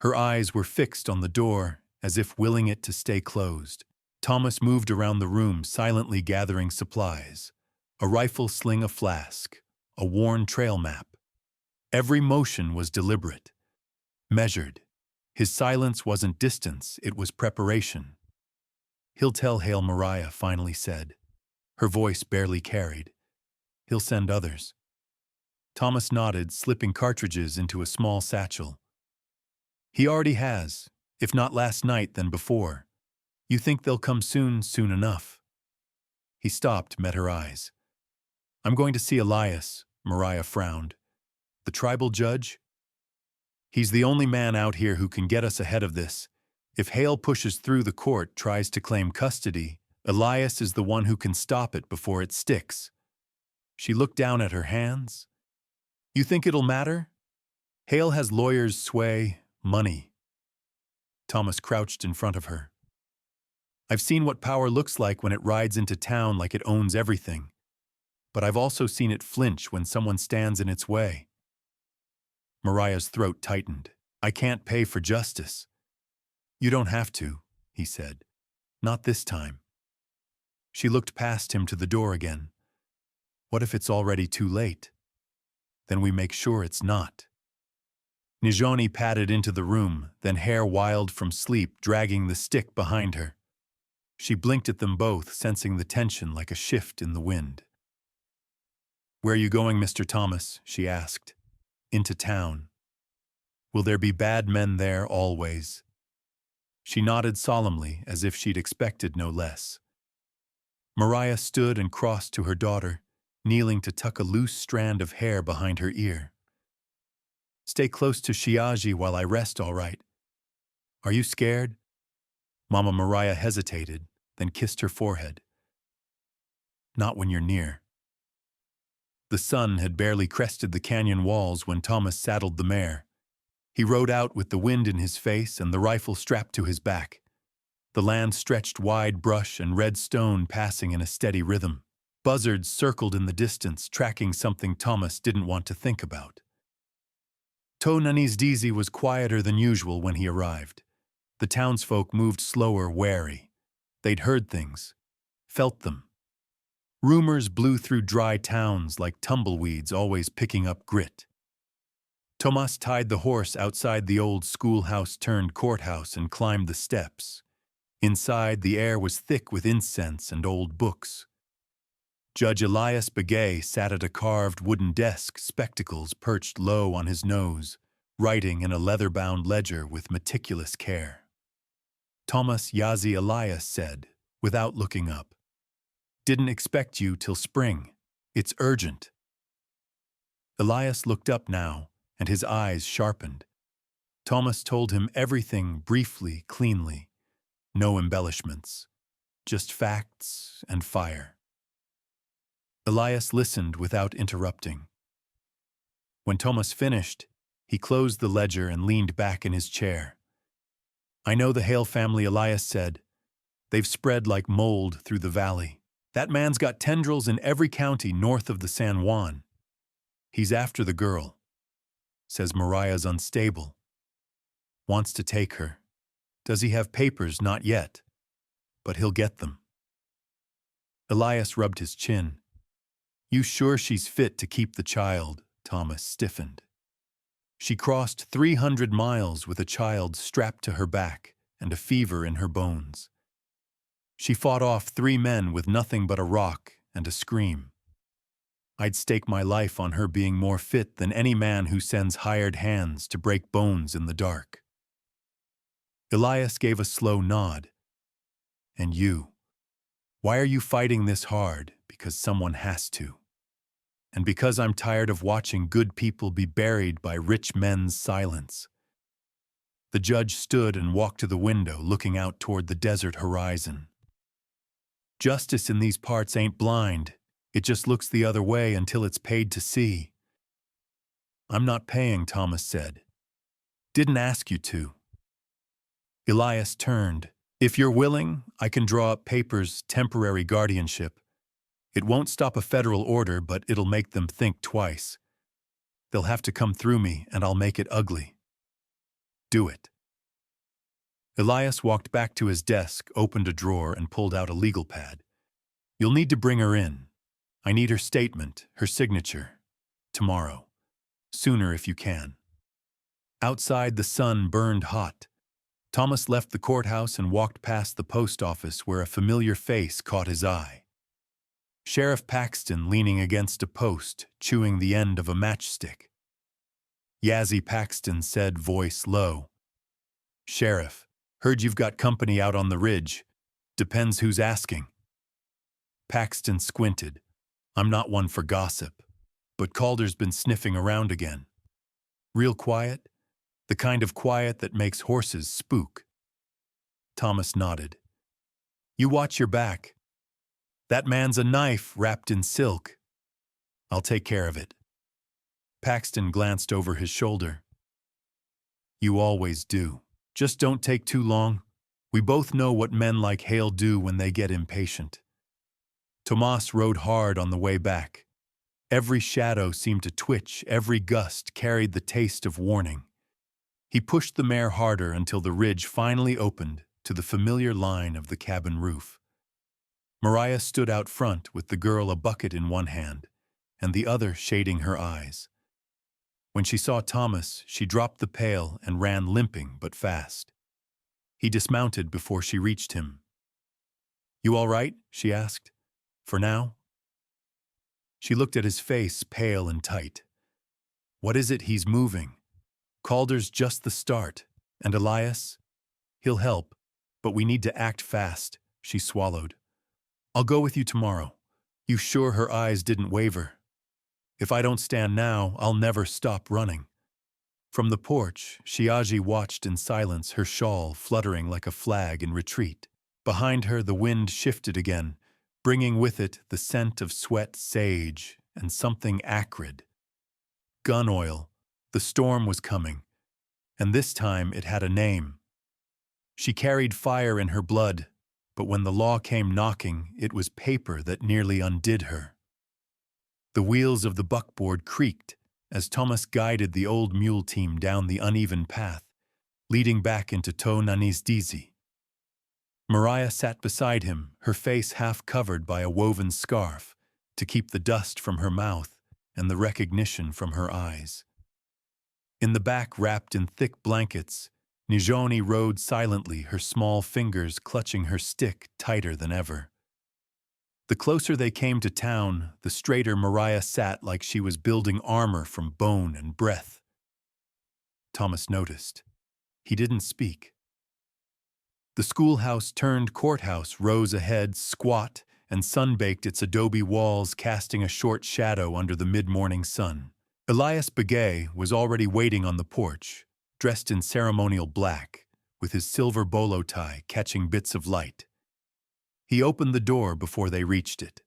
Her eyes were fixed on the door, as if willing it to stay closed. Thomas moved around the room, silently gathering supplies. A rifle sling, a flask, a worn trail map. Every motion was deliberate, measured. His silence wasn't distance, it was preparation. "He'll tell Hale," Mariah finally said. Her voice barely carried. "He'll send others." Thomas nodded, slipping cartridges into a small satchel. "He already has, if not last night, then before. You think they'll come soon enough." He stopped, met her eyes. "I'm going to see Elias," Mariah frowned. "The tribal judge?" He's the only man out here who can get us ahead of this. If Hale pushes through the court, tries to claim custody, Elias is the one who can stop it before it sticks. She looked down at her hands. You think it'll matter? Hale has lawyers' sway, money. Thomas crouched in front of her. I've seen what power looks like when it rides into town like it owns everything. But I've also seen it flinch when someone stands in its way. Mariah's throat tightened. I can't pay for justice. You don't have to, he said. Not this time. She looked past him to the door again. What if it's already too late? Then we make sure it's not. Nijoni padded into the room, then hair wild from sleep, dragging the stick behind her. She blinked at them both, sensing the tension like a shift in the wind. Where are you going, Mr. Thomas? She asked. Into town. Will there be bad men there always? She nodded solemnly, as if she'd expected no less. Mariah stood and crossed to her daughter, kneeling to tuck a loose strand of hair behind her ear. Stay close to Shiaji while I rest, all right? Are you scared? Mama Mariah hesitated, then kissed her forehead. Not when you're near. The sun had barely crested the canyon walls when Thomas saddled the mare. He rode out with the wind in his face and the rifle strapped to his back. The land stretched wide brush and red stone passing in a steady rhythm. Buzzards circled in the distance, tracking something Thomas didn't want to think about. Tonani's was quieter than usual when he arrived. The townsfolk moved slower, wary. They'd heard things, felt them. Rumors blew through dry towns like tumbleweeds always picking up grit. Tomas tied the horse outside the old schoolhouse-turned-courthouse and climbed the steps. Inside, the air was thick with incense and old books. Judge Elias Begay sat at a carved wooden desk, spectacles perched low on his nose, writing in a leather-bound ledger with meticulous care. Thomas Yazi Elias said, without looking up, "Didn't expect you till spring. It's urgent." Elias looked up now, and his eyes sharpened. Thomas told him everything briefly, cleanly. No embellishments. Just facts and fire. Elias listened without interrupting. When Thomas finished, he closed the ledger and leaned back in his chair. I know the Hale family, Elias said. They've spread like mold through the valley. That man's got tendrils in every county north of the San Juan. He's after the girl. Says Mariah's unstable. Wants to take her. Does he have papers? Not yet. But he'll get them. Elias rubbed his chin. You sure she's fit to keep the child? Thomas stiffened. She crossed 300 miles with a child strapped to her back and a fever in her bones. She fought off 3 men with nothing but a rock and a scream. I'd stake my life on her being more fit than any man who sends hired hands to break bones in the dark. Elias gave a slow nod. And you? Why are you fighting this hard? Because someone has to. And because I'm tired of watching good people be buried by rich men's silence. The judge stood and walked to the window, looking out toward the desert horizon. Justice in these parts ain't blind. It just looks the other way until it's paid to see. I'm not paying, Thomas said. Didn't ask you to. Elias turned. If you're willing, I can draw up papers, temporary guardianship. It won't stop a federal order, but it'll make them think twice. They'll have to come through me, and I'll make it ugly. Do it. Elias walked back to his desk, opened a drawer, and pulled out a legal pad. You'll need to bring her in. I need her statement, her signature. Tomorrow. Sooner if you can. Outside, the sun burned hot. Thomas left the courthouse and walked past the post office where a familiar face caught his eye. Sheriff Paxton leaning against a post, chewing the end of a matchstick. Yazzie Paxton said, voice low. Sheriff, heard you've got company out on the ridge. Depends who's asking. Paxton squinted. I'm not one for gossip, but Calder's been sniffing around again. Real quiet? The kind of quiet that makes horses spook. Thomas nodded. You watch your back. That man's a knife wrapped in silk. I'll take care of it. Paxton glanced over his shoulder. You always do. Just don't take too long. We both know what men like Hale do when they get impatient. Tomas rode hard on the way back. Every shadow seemed to twitch, every gust carried the taste of warning. He pushed the mare harder until the ridge finally opened to the familiar line of the cabin roof. Mariah stood out front with the girl a bucket in one hand and the other shading her eyes. When she saw Thomas, she dropped the pail and ran limping but fast. He dismounted before she reached him. You all right? She asked. For now? She looked at his face, pale and tight. What is it he's moving? Calder's just the start. And Elias? He'll help, but we need to act fast, she swallowed. I'll go with you tomorrow. You sure her eyes didn't waver? If I don't stand now, I'll never stop running. From the porch, Shiaji watched in silence, her shawl fluttering like a flag in retreat. Behind her, the wind shifted again, bringing with it the scent of sweat, sage, and something acrid. Gun oil. The storm was coming, and this time it had a name. She carried fire in her blood, but when the law came knocking, it was paper that nearly undid her. The wheels of the buckboard creaked as Thomas guided the old mule team down the uneven path, leading back into To Nanisdizi. Mariah sat beside him, her face half covered by a woven scarf, to keep the dust from her mouth and the recognition from her eyes. In the back, wrapped in thick blankets, Nijoni rode silently, her small fingers clutching her stick tighter than ever. The closer they came to town, the straighter Mariah sat, like she was building armor from bone and breath. Thomas noticed. He didn't speak. The schoolhouse-turned courthouse rose ahead, squat, and sun-baked, its adobe walls casting a short shadow under the mid-morning sun. Elias Begay was already waiting on the porch, dressed in ceremonial black, with his silver bolo tie catching bits of light. He opened the door before they reached it.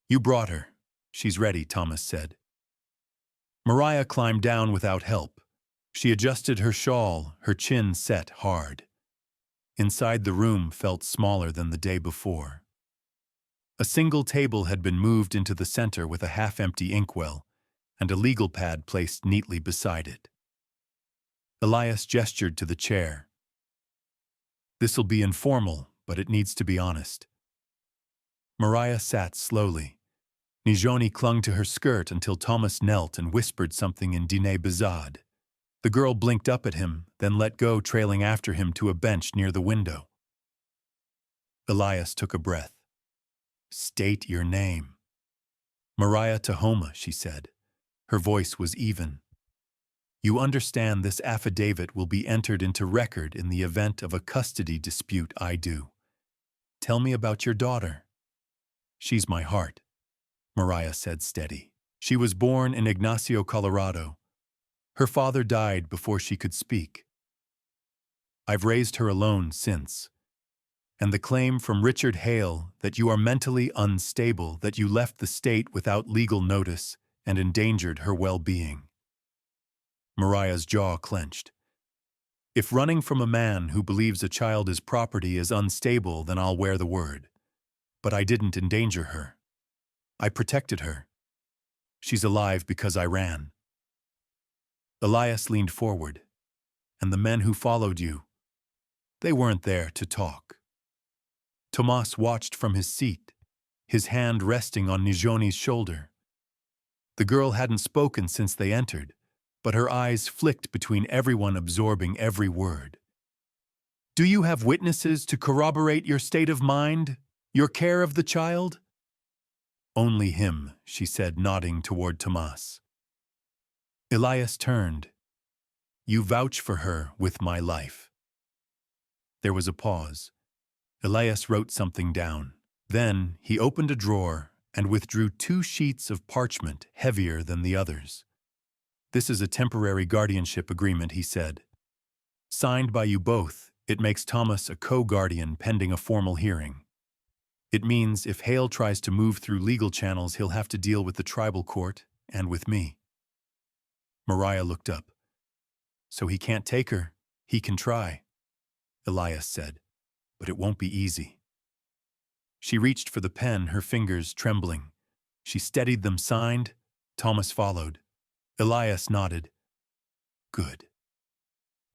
You brought her. She's ready, Thomas said. Mariah climbed down without help. She adjusted her shawl, her chin set hard. Inside, the room felt smaller than the day before. A single table had been moved into the center with a half-empty inkwell, and a legal pad placed neatly beside it. Elias gestured to the chair. This'll be informal, but it needs to be honest. Mariah sat slowly. Nijoni clung to her skirt until Thomas knelt and whispered something in Diné Bizad. The girl blinked up at him, then let go, trailing after him to a bench near the window. Elias took a breath. State your name. Mariah Tahoma, she said. Her voice was even. You understand this affidavit will be entered into record in the event of a custody dispute. I do. Tell me about your daughter. She's my heart, Mariah said, steady. She was born in Ignacio, Colorado. Her father died before she could speak. I've raised her alone since. And the claim from Richard Hale that you are mentally unstable, that you left the state without legal notice and endangered her well-being. Mariah's jaw clenched. If running from a man who believes a child is property is unstable, then I'll wear the word. But I didn't endanger her. I protected her. She's alive because I ran. Elias leaned forward. And the men who followed you, they weren't there to talk. Tomas watched from his seat, his hand resting on Nijoni's shoulder. The girl hadn't spoken since they entered, but her eyes flicked between everyone, absorbing every word. Do you have witnesses to corroborate your state of mind, your care of the child? Only him, she said, nodding toward Tomas. Elias turned. You vouch for her with my life. There was a pause. Elias wrote something down. Then he opened a drawer and withdrew 2 sheets of parchment heavier than the others. This is a temporary guardianship agreement, he said. Signed by you both, it makes Thomas a co-guardian pending a formal hearing. It means if Hale tries to move through legal channels, he'll have to deal with the tribal court and with me. Mariah looked up. So he can't take her. He can try, Elias said, but it won't be easy. She reached for the pen, her fingers trembling. She steadied them, signed. Thomas followed. Elias nodded. Good.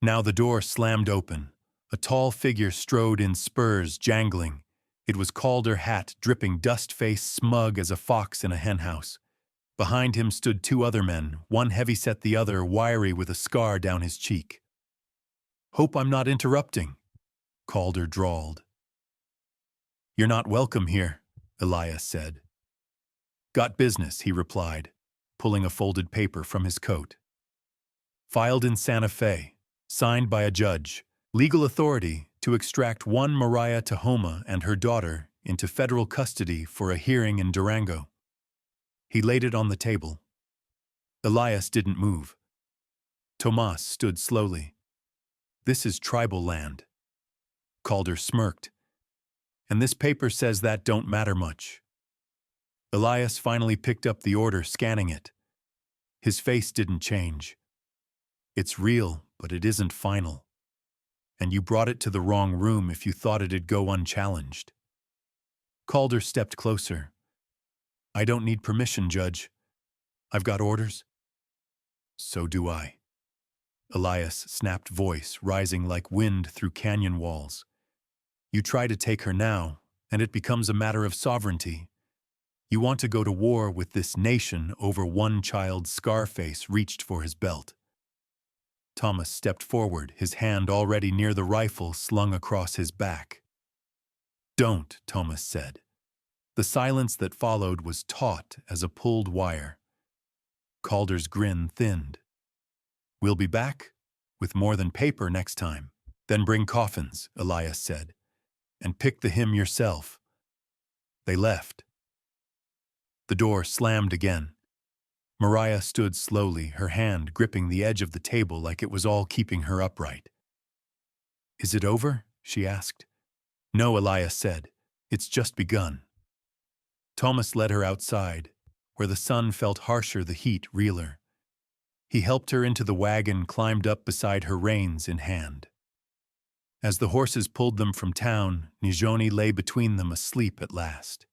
Now the door slammed open. A tall figure strode in, spurs jangling. It was Calder, hat dripping, dust face smug as a fox in a henhouse. Behind him stood two other men, one heavy-set, the other wiry with a scar down his cheek. "Hope I'm not interrupting," Calder drawled. "You're not welcome here," Elias said. "Got business," he replied, pulling a folded paper from his coat. "Filed in Santa Fe, signed by a judge, legal authority to extract one Mariah Tahoma and her daughter into federal custody for a hearing in Durango." He laid it on the table. Elias didn't move. Tomas stood slowly. "This is tribal land." Calder smirked. "And this paper says that don't matter much." Elias finally picked up the order, scanning it. His face didn't change. "It's real, but it isn't final. And you brought it to the wrong room if you thought it'd go unchallenged." Calder stepped closer. "I don't need permission, Judge. I've got orders." "So do I." Elias' snapped voice rising like wind through canyon walls. "You try to take her now, and it becomes a matter of sovereignty. You want to go to war with this nation over one child." Scarface reached for his belt. Thomas stepped forward, his hand already near the rifle slung across his back. "Don't," Thomas said. The silence that followed was taut as a pulled wire. Calder's grin thinned. "We'll be back with more than paper next time. Then bring coffins," Elias said, "and pick the hymn yourself." They left. The door slammed again. Mariah stood slowly, her hand gripping the edge of the table like it was all keeping her upright. "Is it over?" she asked. "No," Elias said. "It's just begun." Thomas led her outside, where the sun felt harsher, the heat realer. He helped her into the wagon, climbed up beside her, reins in hand. As the horses pulled them from town, Nijoni lay between them, asleep at last.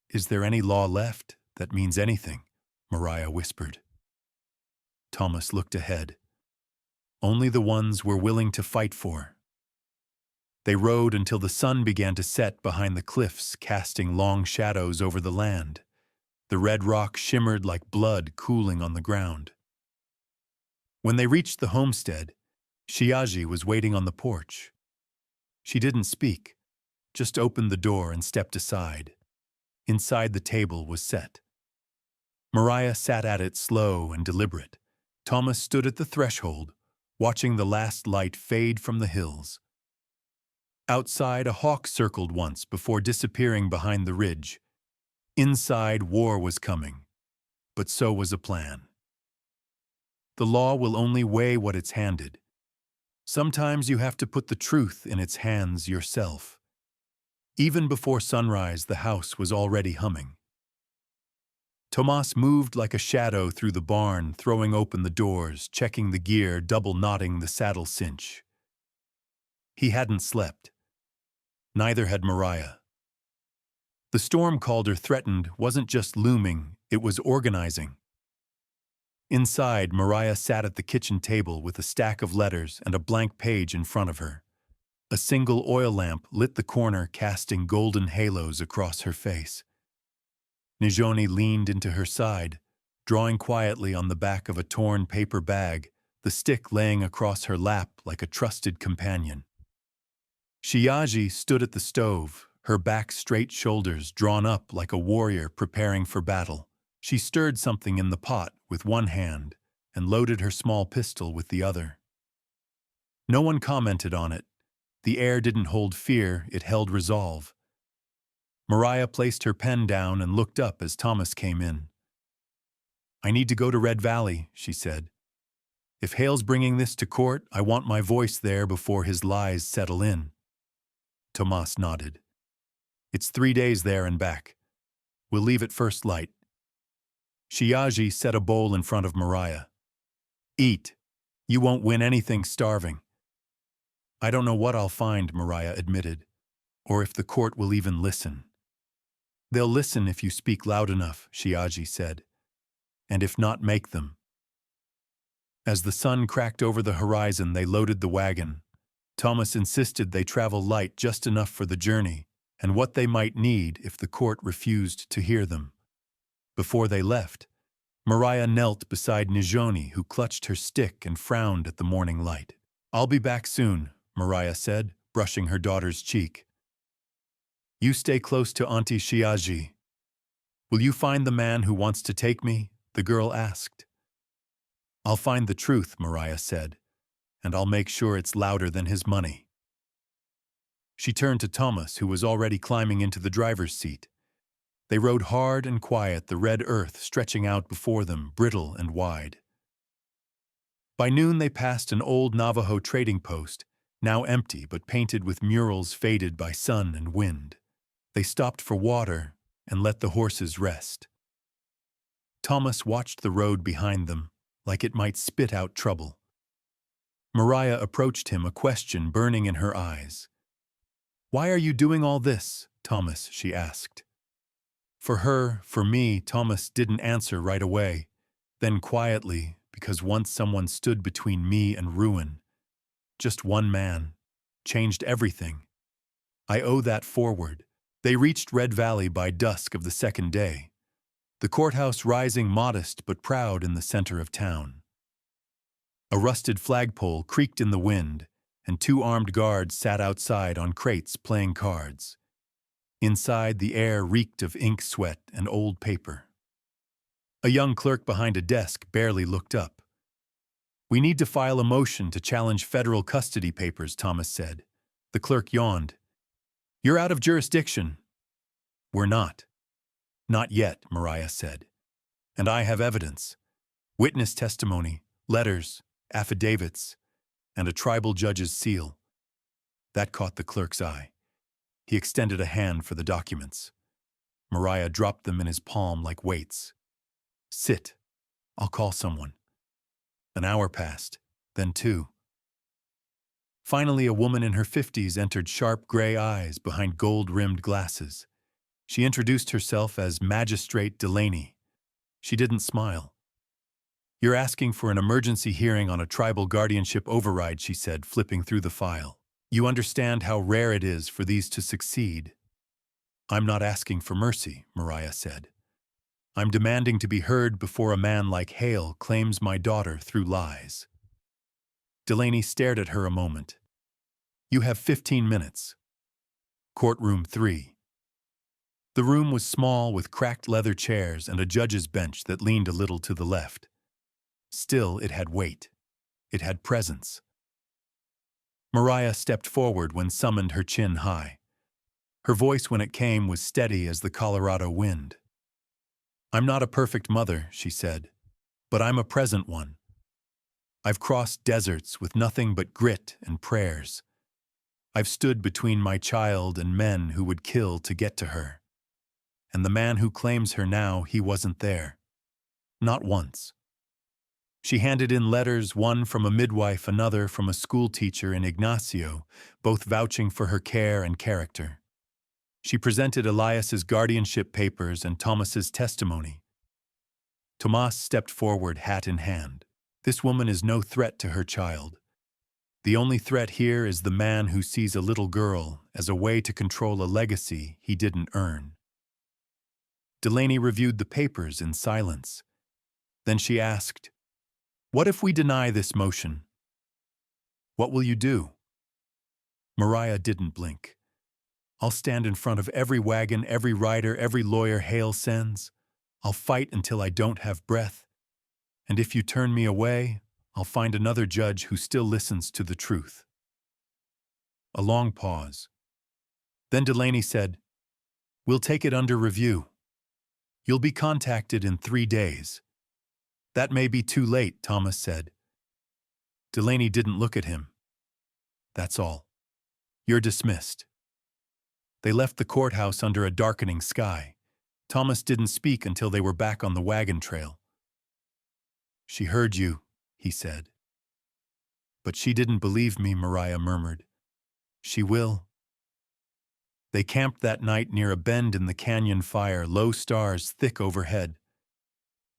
"Is there any law left that means anything?" Mariah whispered. Thomas looked ahead. "Only the ones we're willing to fight for." They rode until the sun began to set behind the cliffs, casting long shadows over the land. The red rock shimmered like blood cooling on the ground. When they reached the homestead, Shiaji was waiting on the porch. She didn't speak, just opened the door and stepped aside. Inside, the table was set. Mariah sat at it, slow and deliberate. Thomas stood at the threshold, watching the last light fade from the hills. Outside, a hawk circled once before disappearing behind the ridge. Inside, war was coming, but so was a plan. The law will only weigh what it's handed. Sometimes you have to put the truth in its hands yourself. Even before sunrise, the house was already humming. Tomas moved like a shadow through the barn, throwing open the doors, checking the gear, double-knotting the saddle cinch. He hadn't slept. Neither had Mariah. The storm Calder threatened wasn't just looming, it was organizing. Inside, Mariah sat at the kitchen table with a stack of letters and a blank page in front of her. A single oil lamp lit the corner, casting golden halos across her face. Nijoni leaned into her side, drawing quietly on the back of a torn paper bag, the stick laying across her lap like a trusted companion. Shiaji stood at the stove, her back straight, shoulders drawn up like a warrior preparing for battle. She stirred something in the pot with one hand and loaded her small pistol with the other. No one commented on it. The air didn't hold fear, it held resolve. Mariah placed her pen down and looked up as Thomas came in. I need to go to Red Valley, she said. If Hale's bringing this to court, I want my voice there before his lies settle in. Tomas nodded. It's 3 days there and back. We'll leave at first light. Shiaji set a bowl in front of Mariah. Eat. You won't win anything starving. I don't know what I'll find, Mariah admitted, or if the court will even listen. They'll listen if you speak loud enough, Shiaji said, and if not, make them. As the sun cracked over the horizon, they loaded the wagon. Thomas insisted they travel light just enough for the journey and what they might need if the court refused to hear them. Before they left, Mariah knelt beside Nijoni, who clutched her stick and frowned at the morning light. I'll be back soon, Mariah said, brushing her daughter's cheek. You stay close to Auntie Shiaji. Will you find the man who wants to take me? The girl asked. I'll find the truth, Mariah said, and I'll make sure it's louder than his money. She turned to Thomas, who was already climbing into the driver's seat. They rode hard and quiet, the red earth stretching out before them, brittle and wide. By noon they passed an old Navajo trading post, now empty but painted with murals faded by sun and wind. They stopped for water and let the horses rest. Thomas watched the road behind them, like it might spit out trouble. Mariah approached him, a question burning in her eyes. Why are you doing all this, Thomas? She asked. For her, for me, Thomas didn't answer right away. Then quietly, because once someone stood between me and ruin. Just one man. Changed everything. I owe that forward. They reached Red Valley by dusk of the second day. The courthouse rising modest but proud in the center of town. A rusted flagpole creaked in the wind, and 2 armed guards sat outside on crates playing cards. Inside, the air reeked of ink, sweat, and old paper. A young clerk behind a desk barely looked up. We need to file a motion to challenge federal custody papers, Thomas said. The clerk yawned. You're out of jurisdiction. We're not. Not yet, Mariah said. And I have evidence. Witness testimony, letters, affidavits, and a tribal judge's seal. That caught the clerk's eye. He extended a hand for the documents. Mariah dropped them in his palm like weights. Sit. I'll call someone. An hour passed, then 2. Finally, a woman in her 50s entered, sharp gray eyes behind gold-rimmed glasses. She introduced herself as Magistrate Delaney. She didn't smile. You're asking for an emergency hearing on a tribal guardianship override, she said, flipping through the file. You understand how rare it is for these to succeed. I'm not asking for mercy, Mariah said. I'm demanding to be heard before a man like Hale claims my daughter through lies. Delaney stared at her a moment. You have 15 minutes. Courtroom 3. The room was small, with cracked leather chairs and a judge's bench that leaned a little to the left. Still, it had weight. It had presence. Mariah stepped forward when summoned, her chin high. Her voice, when it came, was steady as the Colorado wind. I'm not a perfect mother, she said, but I'm a present one. I've crossed deserts with nothing but grit and prayers. I've stood between my child and men who would kill to get to her. And the man who claims her now, he wasn't there. Not once. She handed in letters, one from a midwife, another from a school teacher in Ignacio, both vouching for her care and character. She presented Elias's guardianship papers and Thomas's testimony. Tomas stepped forward, hat in hand. This woman is no threat to her child. The only threat here is the man who sees a little girl as a way to control a legacy he didn't earn. Delaney reviewed the papers in silence. Then she asked, What if we deny this motion? What will you do? Mariah didn't blink. I'll stand in front of every wagon, every rider, every lawyer Hale sends. I'll fight until I don't have breath. And if you turn me away, I'll find another judge who still listens to the truth. A long pause. Then Delaney said, We'll take it under review. You'll be contacted in 3 days. That may be too late, Thomas said. Delaney didn't look at him. That's all. You're dismissed. They left the courthouse under a darkening sky. Thomas didn't speak until they were back on the wagon trail. She heard you, he said. But she didn't believe me, Mariah murmured. She will. They camped that night near a bend in the canyon fire, low stars thick overhead.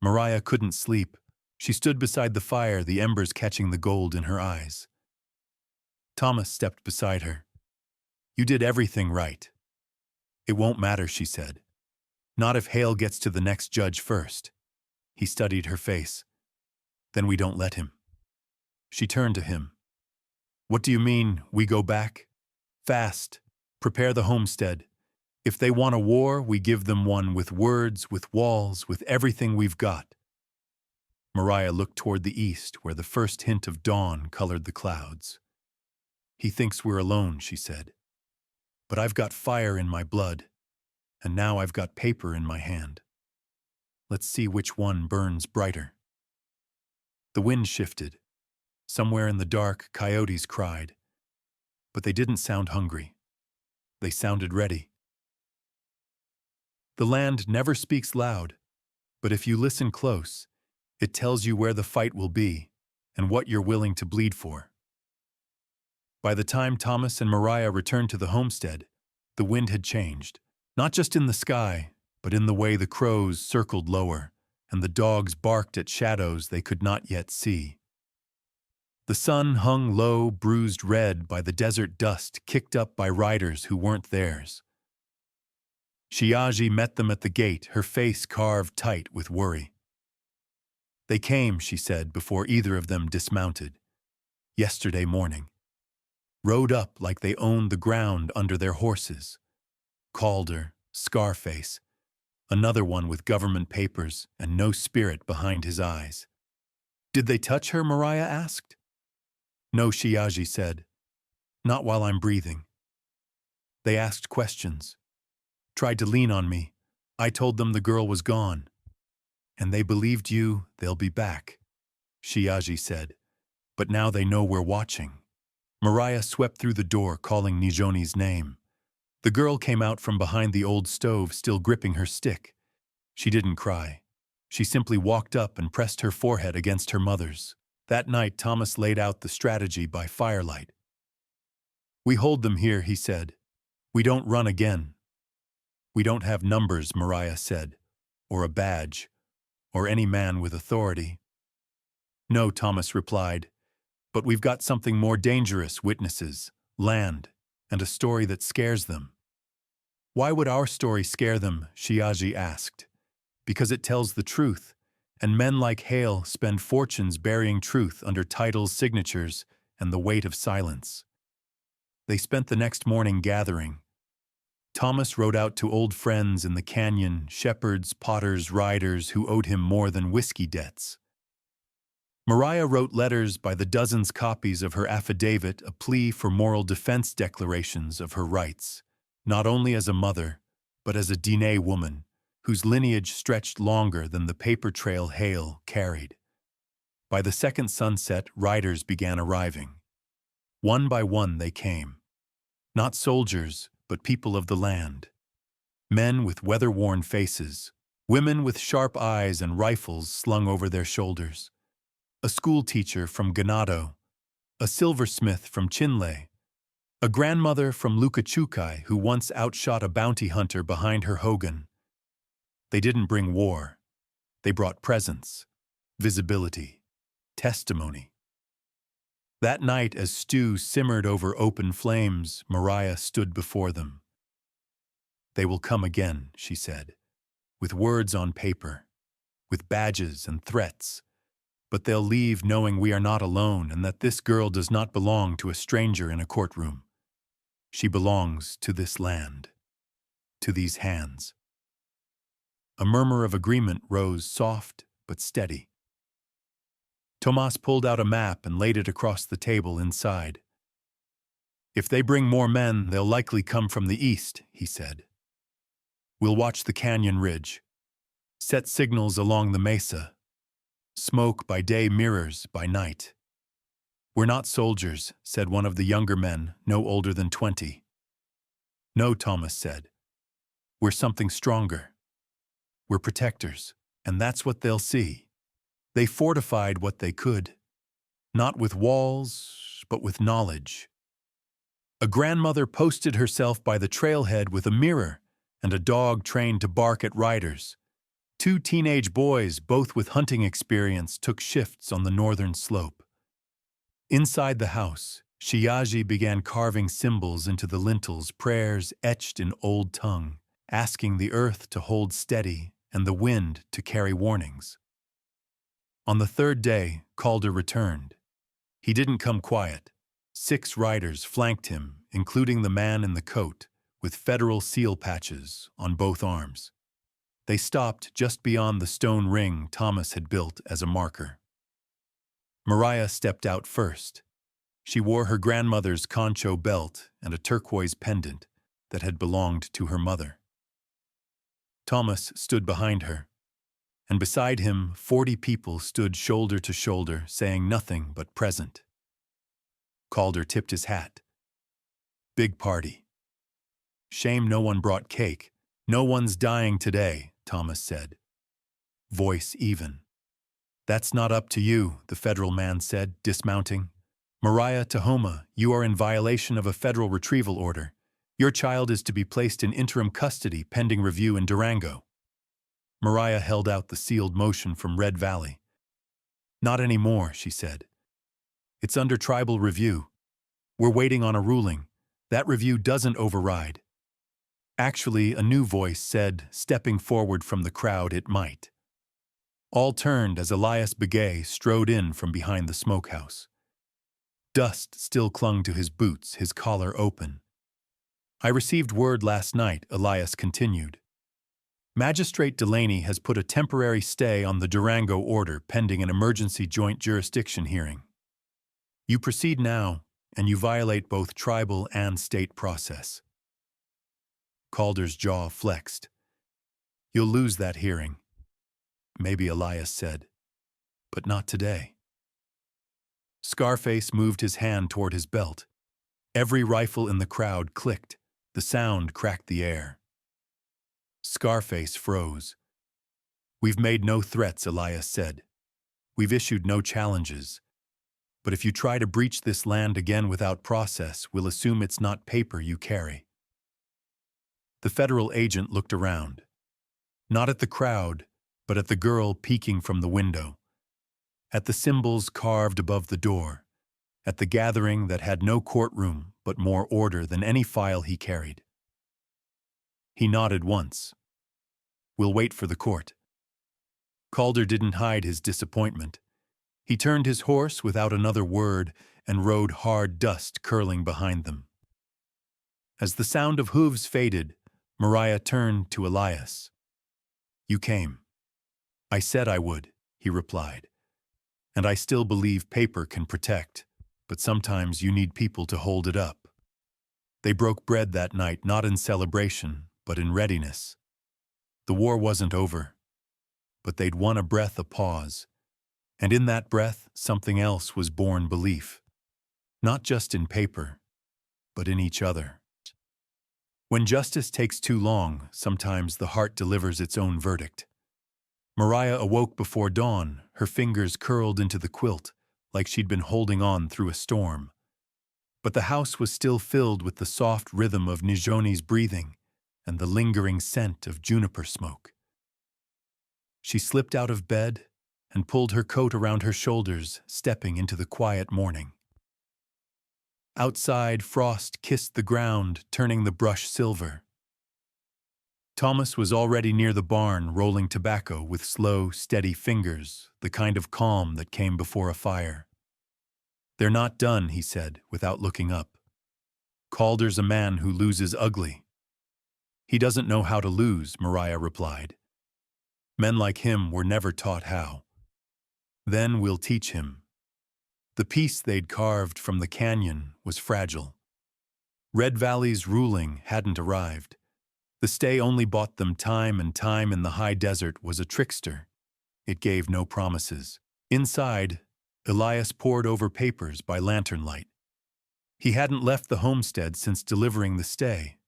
Mariah couldn't sleep. She stood beside the fire, the embers catching the gold in her eyes. Thomas stepped beside her. You did everything right. It won't matter, she said. Not if Hale gets to the next judge first. He studied her face. Then we don't let him. She turned to him. What do you mean, we go back? Fast. Prepare the homestead. If they want a war, we give them one with words, with walls, with everything we've got. Mariah looked toward the east, where the first hint of dawn colored the clouds. He thinks we're alone, she said. But I've got fire in my blood, and now I've got paper in my hand. Let's see which one burns brighter. The wind shifted. Somewhere in the dark, coyotes cried. But they didn't sound hungry. They sounded ready. The land never speaks loud, but if you listen close, it tells you where the fight will be and what you're willing to bleed for. By the time Thomas and Mariah returned to the homestead, the wind had changed, not just in the sky, but in the way the crows circled lower and the dogs barked at shadows they could not yet see. The sun hung low, bruised red by the desert dust kicked up by riders who weren't theirs. Shiaji met them at the gate, her face carved tight with worry. They came, she said, before either of them dismounted. Yesterday morning. Rode up like they owned the ground under their horses. Calder, Scarface, another one with government papers and no spirit behind his eyes. Did they touch her, Mariah asked. No, Shiaji said. Not while I'm breathing. They asked questions. Tried to lean on me. I told them the girl was gone. And they believed you, they'll be back, Shiaji said. But now they know we're watching. Mariah swept through the door, calling Nijoni's name. The girl came out from behind the old stove, still gripping her stick. She didn't cry. She simply walked up and pressed her forehead against her mother's. That night, Thomas laid out the strategy by firelight. We hold them here, he said. We don't run again. We don't have numbers, Mariah said, or a badge, or any man with authority. No, Thomas replied, but we've got something more dangerous, witnesses, land, and a story that scares them. Why would our story scare them, Shiaji asked. Because it tells the truth. And men like Hale spend fortunes burying truth under titles, signatures, and the weight of silence. They spent the next morning gathering. Thomas wrote out to old friends in the canyon, shepherds, potters, riders who owed him more than whiskey debts. Mariah wrote letters by the dozens, copies of her affidavit, a plea for moral defense, declarations of her rights, not only as a mother, but as a Diné woman, whose lineage stretched longer than the paper trail Hale carried. By the second sunset, riders began arriving. One by one they came. Not soldiers, but people of the land. Men with weather-worn faces, women with sharp eyes and rifles slung over their shoulders. A school teacher from Ganado, a silversmith from Chinle, a grandmother from Lukachukai who once outshot a bounty hunter behind her hogan. They didn't bring war. They brought presence, visibility, testimony. That night, as stew simmered over open flames, Mariah stood before them. They will come again, she said, with words on paper, with badges and threats, but they'll leave knowing we are not alone and that this girl does not belong to a stranger in a courtroom. She belongs to this land, to these hands. A murmur of agreement rose, soft but steady. Tomas pulled out a map and laid it across the table inside. If they bring more men, they'll likely come from the east, he said. We'll watch the canyon ridge, set signals along the mesa. Smoke by day, mirrors by night. "We're not soldiers," said one of the younger men, no older than 20. "No," Thomas said. "We're something stronger. We're protectors, and that's what they'll see." They fortified what they could, not with walls, but with knowledge. A grandmother posted herself by the trailhead with a mirror and a dog trained to bark at riders. 2 teenage boys, both with hunting experience, took shifts on the northern slope. Inside the house, Shiyaji began carving symbols into the lintels, prayers etched in old tongue, asking the earth to hold steady and the wind to carry warnings. On the 3rd day, Calder returned. He didn't come quiet. 6 riders flanked him, including the man in the coat, with federal seal patches on both arms. They stopped just beyond the stone ring Thomas had built as a marker. Mariah stepped out first. She wore her grandmother's concho belt and a turquoise pendant that had belonged to her mother. Thomas stood behind her, and beside him 40 people stood shoulder to shoulder, saying nothing but present. Calder tipped his hat. "Big party. Shame no one brought cake. No one's dying today," Thomas said. Voice even. "That's not up to you," the federal man said, dismounting. "Mariah Tahoma, you are in violation of a federal retrieval order. Your child is to be placed in interim custody pending review in Durango." Mariah held out the sealed motion from Red Valley. "Not anymore," she said. "It's under tribal review. We're waiting on a ruling. That review doesn't override." Actually, a new voice said, stepping forward from the crowd, it might. All turned as Elias Begay strode in from behind the smokehouse. Dust still clung to his boots, his collar open. "I received word last night," Elias continued. "Magistrate Delaney has put a temporary stay on the Durango order pending an emergency joint jurisdiction hearing. You proceed now, and you violate both tribal and state process." Calder's jaw flexed. "You'll lose that hearing," maybe Elias said, "but not today." Scarface moved his hand toward his belt. Every rifle in the crowd clicked. The sound cracked the air. Scarface froze. "We've made no threats," Elias said. "We've issued no challenges. But if you try to breach this land again without process, we'll assume it's not paper you carry." The federal agent looked around. Not at the crowd, but at the girl peeking from the window. At the symbols carved above the door. At the gathering that had no courtroom but more order than any file he carried. He nodded once. "We'll wait for the court." Calder didn't hide his disappointment. He turned his horse without another word and rode hard, dust curling behind them. As the sound of hooves faded, Mariah turned to Elias. "You came." "I said I would," he replied. "And I still believe paper can protect, but sometimes you need people to hold it up." They broke bread that night, not in celebration, but in readiness. The war wasn't over, but they'd won a breath, a pause. And in that breath, something else was born: belief. Not just in paper, but in each other. When justice takes too long, sometimes the heart delivers its own verdict. Mariah awoke before dawn, her fingers curled into the quilt, like she'd been holding on through a storm. But the house was still filled with the soft rhythm of Nijoni's breathing and the lingering scent of juniper smoke. She slipped out of bed and pulled her coat around her shoulders, stepping into the quiet morning. Outside, frost kissed the ground, turning the brush silver. Thomas was already near the barn, rolling tobacco with slow, steady fingers, the kind of calm that came before a fire. "They're not done," he said, without looking up. "Calder's a man who loses ugly." "He doesn't know how to lose," Mariah replied. "Men like him were never taught how. Then we'll teach him." The peace they'd carved from the canyon was fragile. Red Valley's ruling hadn't arrived. The stay only bought them time, and time in the high desert was a trickster. It gave no promises. Inside, Elias pored over papers by lantern light. He hadn't left the homestead since delivering the stay.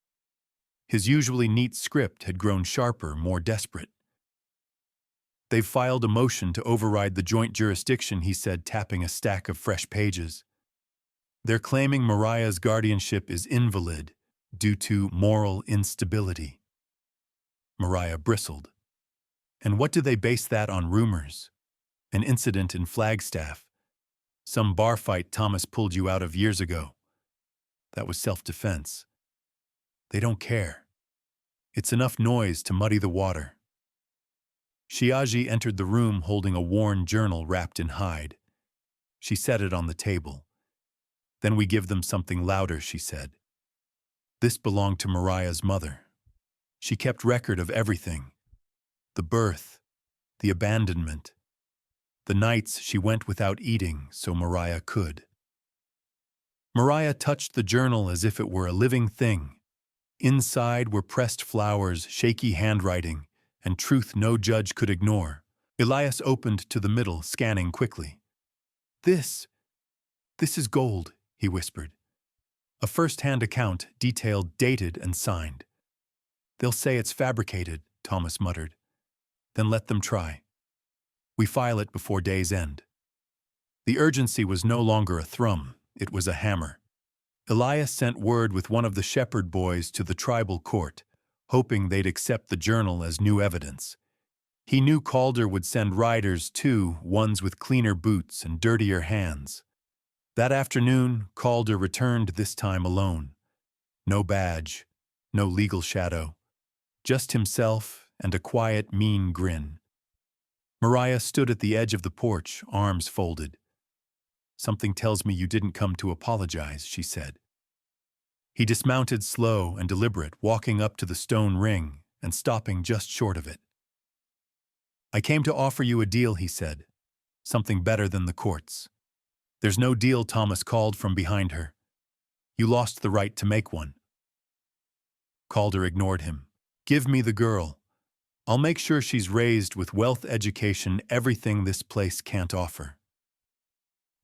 His usually neat script had grown sharper, more desperate. "They've filed a motion to override the joint jurisdiction," he said, tapping a stack of fresh pages. "They're claiming Mariah's guardianship is invalid due to moral instability." Mariah bristled. "And what do they base that on? Rumors? An incident in Flagstaff? Some bar fight Thomas pulled you out of years ago? That was self-defense. They don't care. It's enough noise to muddy the water." Shiaji entered the room holding a worn journal wrapped in hide. She set it on the table. "Then we give them something louder," she said. This belonged to Mariah's mother. She kept record of everything: the birth, the abandonment, the nights she went without eating so Mariah could. Mariah touched the journal as if it were a living thing. Inside were pressed flowers, shaky handwriting, and truth no judge could ignore. Elias opened to the middle, scanning quickly. This is gold," he whispered. "A first-hand account, detailed, dated, and signed." "They'll say it's fabricated," Thomas muttered. "Then let them try. We file it before day's end." The urgency was no longer a thrum, it was a hammer. Elias sent word with one of the shepherd boys to the tribal court, hoping they'd accept the journal as new evidence. He knew Calder would send riders too, ones with cleaner boots and dirtier hands. That afternoon, Calder returned, this time alone. No badge, no legal shadow, just himself and a quiet, mean grin. Mariah stood at the edge of the porch, arms folded. "Something tells me you didn't come to apologize," she said. He dismounted, slow and deliberate, walking up to the stone ring and stopping just short of it. "I came to offer you a deal," he said. "Something better than the courts." "There's no deal," Thomas called from behind her. "You lost the right to make one." Calder ignored him. "Give me the girl. I'll make sure she's raised with wealth, education, everything this place can't offer."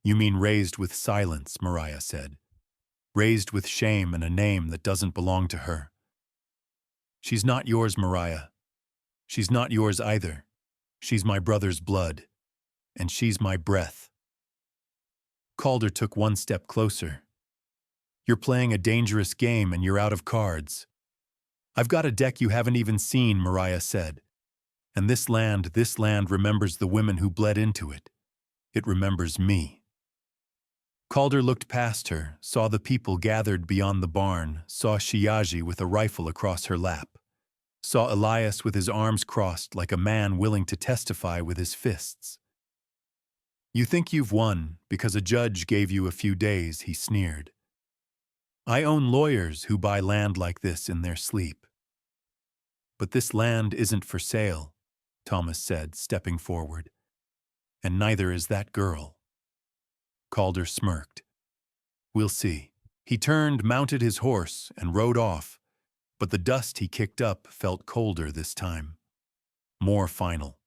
"You mean raised with silence," Mariah said. "Raised with shame and a name that doesn't belong to her." "She's not yours, Mariah. She's not yours either. She's my brother's blood. And she's my breath." Calder took one step closer. "You're playing a dangerous game and you're out of cards." "I've got a deck you haven't even seen," Mariah said. "And this land remembers the women who bled into it. It remembers me." Calder looked past her, saw the people gathered beyond the barn, saw Shiaji with a rifle across her lap, saw Elias with his arms crossed like a man willing to testify with his fists. "You think you've won because a judge gave you a few days," he sneered. "I own lawyers who buy land like this in their sleep." "But this land isn't for sale," Thomas said, stepping forward. "And neither is that girl." Calder smirked. "We'll see." He turned, mounted his horse, and rode off, but the dust he kicked up felt colder this time. More final.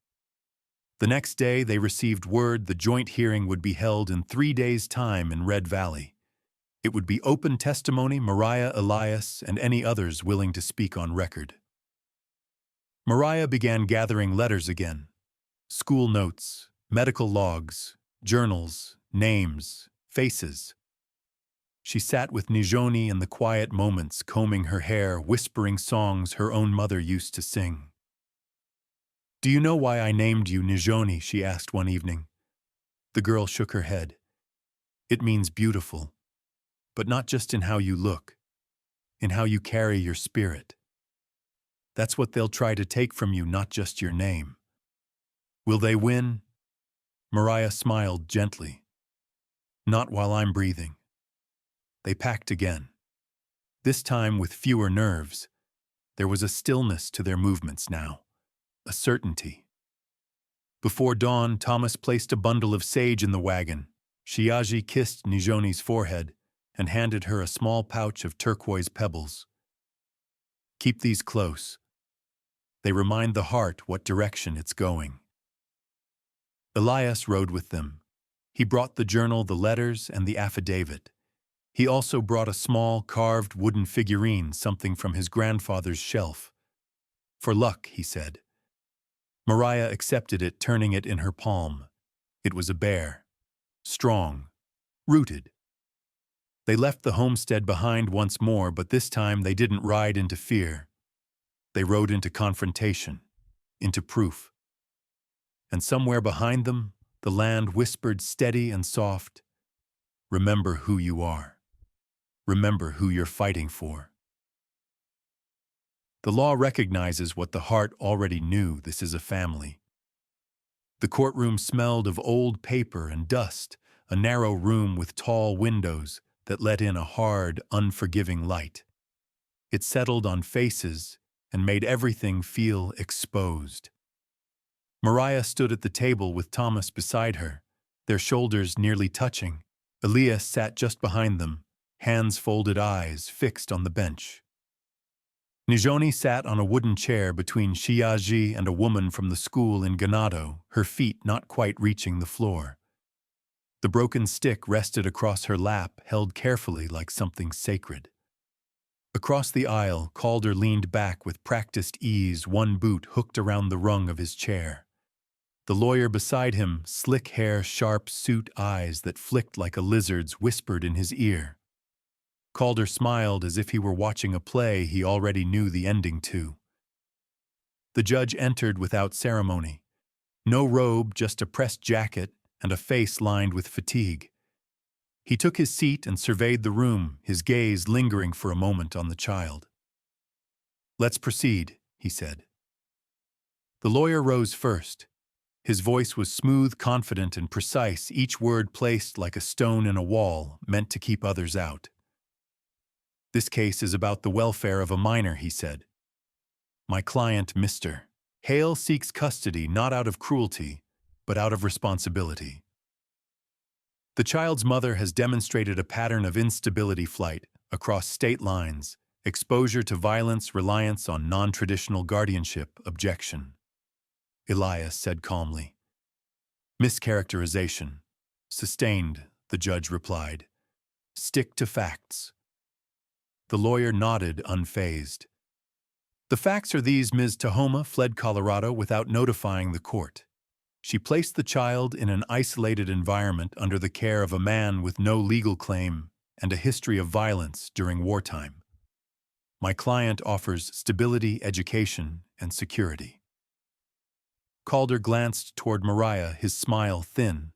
The next day they received word the joint hearing would be held in 3 days' time in Red Valley. It would be open testimony, Mariah, Elias, and any others willing to speak on record. Mariah began gathering letters again. School notes, medical logs, journals, names, faces. She sat with Nijoni in the quiet moments, combing her hair, whispering songs her own mother used to sing. "Do you know why I named you Nijoni?" she asked one evening. The girl shook her head. "It means beautiful, but not just in how you look, in how you carry your spirit. That's what they'll try to take from you, not just your name." "Will they win?" Mariah smiled gently. "Not while I'm breathing." They packed again. This time with fewer nerves. There was a stillness to their movements now, a certainty. Before dawn, Thomas placed a bundle of sage in the wagon. Shiaji kissed Nijoni's forehead and handed her a small pouch of turquoise pebbles. "Keep these close. They remind the heart what direction it's going." Elias rode with them. He brought the journal, the letters, and the affidavit. He also brought a small, carved wooden figurine, something from his grandfather's shelf. For luck, he said. Mariah accepted it, turning it in her palm. It was a bear. Strong. Rooted. They left the homestead behind once more, but this time they didn't ride into fear. They rode into confrontation, into proof. And somewhere behind them, the land whispered steady and soft, "Remember who you are. Remember who you're fighting for." The law recognizes what the heart already knew. This is a family. The courtroom smelled of old paper and dust, a narrow room with tall windows that let in a hard, unforgiving light. It settled on faces and made everything feel exposed. Mariah stood at the table with Thomas beside her, their shoulders nearly touching. Elias sat just behind them, hands folded, eyes fixed on the bench. Nijoni sat on a wooden chair between Shiaji and a woman from the school in Ganado, her feet not quite reaching the floor. The broken stick rested across her lap, held carefully like something sacred. Across the aisle, Calder leaned back with practiced ease, one boot hooked around the rung of his chair. The lawyer beside him, slick hair, sharp suit, eyes that flicked like a lizard's, whispered in his ear. Calder smiled as if he were watching a play he already knew the ending to. The judge entered without ceremony. No robe, just a pressed jacket and a face lined with fatigue. He took his seat and surveyed the room, his gaze lingering for a moment on the child. "Let's proceed," he said. The lawyer rose first. His voice was smooth, confident, and precise, each word placed like a stone in a wall, meant to keep others out. "This case is about the welfare of a minor," he said. "My client, Mr. Hale, seeks custody not out of cruelty, but out of responsibility. The child's mother has demonstrated a pattern of instability, flight across state lines, exposure to violence, reliance on non-traditional guardianship, objection." Elias said calmly. "Mischaracterization. Sustained," the judge replied. "Stick to facts." The lawyer nodded, unfazed. "The facts are these: Ms. Tahoma fled Colorado without notifying the court. She placed the child in an isolated environment under the care of a man with no legal claim and a history of violence during wartime. My client offers stability, education, and security." Calder glanced toward Mariah, his smile thin.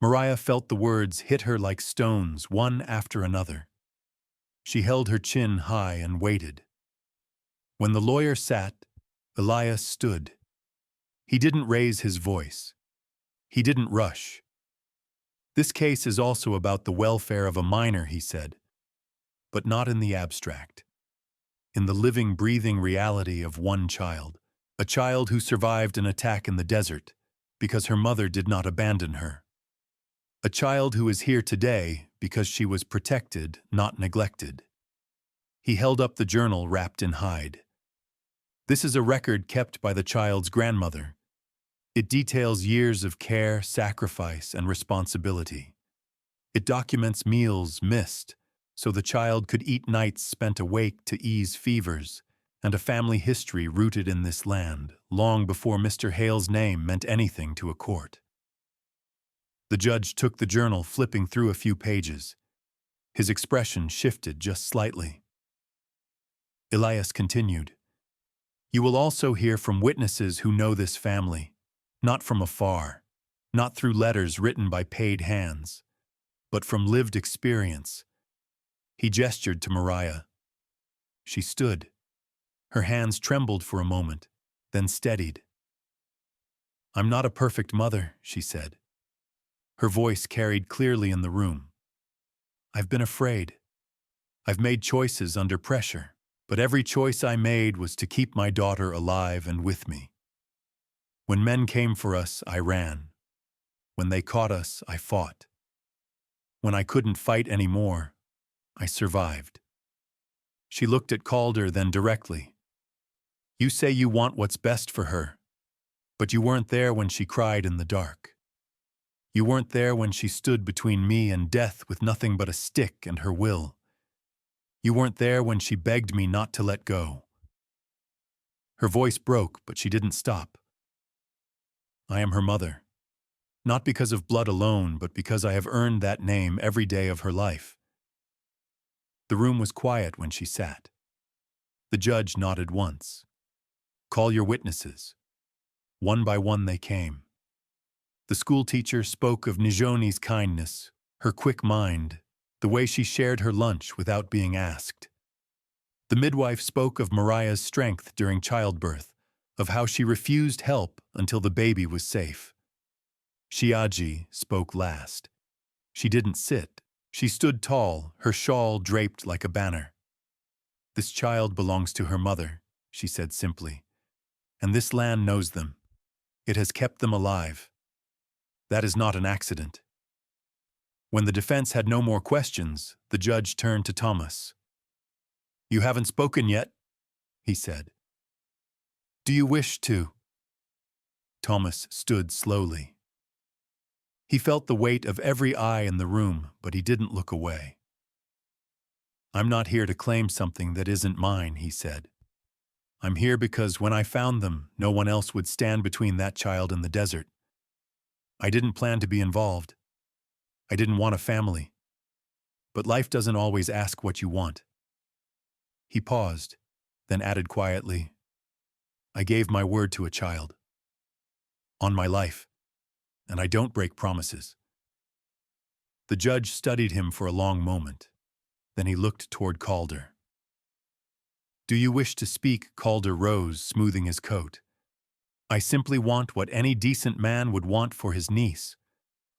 Mariah felt the words hit her like stones, one after another. She held her chin high and waited. When the lawyer sat, Elias stood. He didn't raise his voice. He didn't rush. "This case is also about the welfare of a minor," he said, "but not in the abstract. In the living, breathing reality of one child. A child who survived an attack in the desert because her mother did not abandon her. A child who is here today because she was protected, not neglected." He held up the journal wrapped in hide. "This is a record kept by the child's grandmother. It details years of care, sacrifice, and responsibility. It documents meals missed, so the child could eat, nights spent awake to ease fevers, and a family history rooted in this land, long before Mr. Hale's name meant anything to a court." The judge took the journal, flipping through a few pages. His expression shifted just slightly. Elias continued, "You will also hear from witnesses who know this family, not from afar, not through letters written by paid hands, but from lived experience." He gestured to Mariah. She stood. Her hands trembled for a moment, then steadied. "I'm not a perfect mother," she said. Her voice carried clearly in the room. "I've been afraid. I've made choices under pressure, but every choice I made was to keep my daughter alive and with me. When men came for us, I ran. When they caught us, I fought. When I couldn't fight anymore, I survived." She looked at Calder, then directly. "You say you want what's best for her. But you weren't there when she cried in the dark. You weren't there when she stood between me and death with nothing but a stick and her will. You weren't there when she begged me not to let go. Her voice broke, but she didn't stop. I am her mother. Not because of blood alone, but because I have earned that name every day of her life. The room was quiet when she sat. The judge nodded once. Call your witnesses. One by one they came. The schoolteacher spoke of Nijoni's kindness, her quick mind, the way she shared her lunch without being asked. The midwife spoke of Mariah's strength during childbirth, of how she refused help until the baby was safe. Shiaji spoke last. She didn't sit. She stood tall, her shawl draped like a banner. This child belongs to her mother, she said simply. And this land knows them. It has kept them alive. That is not an accident. When the defense had no more questions, the judge turned to Thomas. You haven't spoken yet, he said. Do you wish to? Thomas stood slowly. He felt the weight of every eye in the room, but he didn't look away. I'm not here to claim something that isn't mine, he said. I'm here because when I found them, no one else would stand between that child and the desert. I didn't plan to be involved. I didn't want a family. But life doesn't always ask what you want. He paused, then added quietly, I gave my word to a child. On my life. And I don't break promises. The judge studied him for a long moment. Then he looked toward Calder. Do you wish to speak? Calder rose, smoothing his coat. I simply want what any decent man would want for his niece.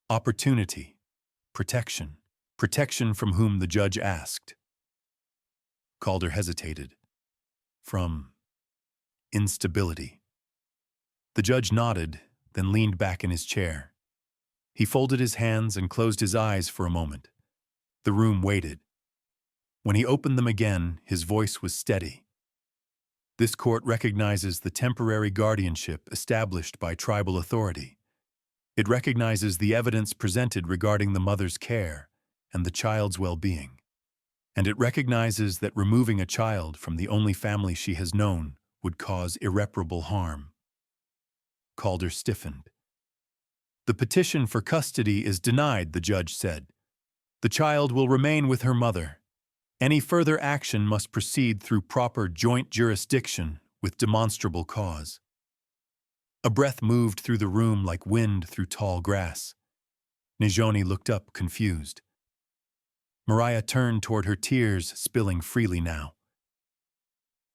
Opportunity. Protection. Protection from whom the judge asked. Calder hesitated. From instability. The judge nodded, then leaned back in his chair. He folded his hands and closed his eyes for a moment. The room waited. When he opened them again, his voice was steady. This court recognizes the temporary guardianship established by tribal authority. It recognizes the evidence presented regarding the mother's care and the child's well-being. And it recognizes that removing a child from the only family she has known would cause irreparable harm. Calder stiffened. The petition for custody is denied, the judge said. The child will remain with her mother. Any further action must proceed through proper joint jurisdiction with demonstrable cause. A breath moved through the room like wind through tall grass. Nijoni looked up, confused. Mariah turned toward her, tears spilling freely now.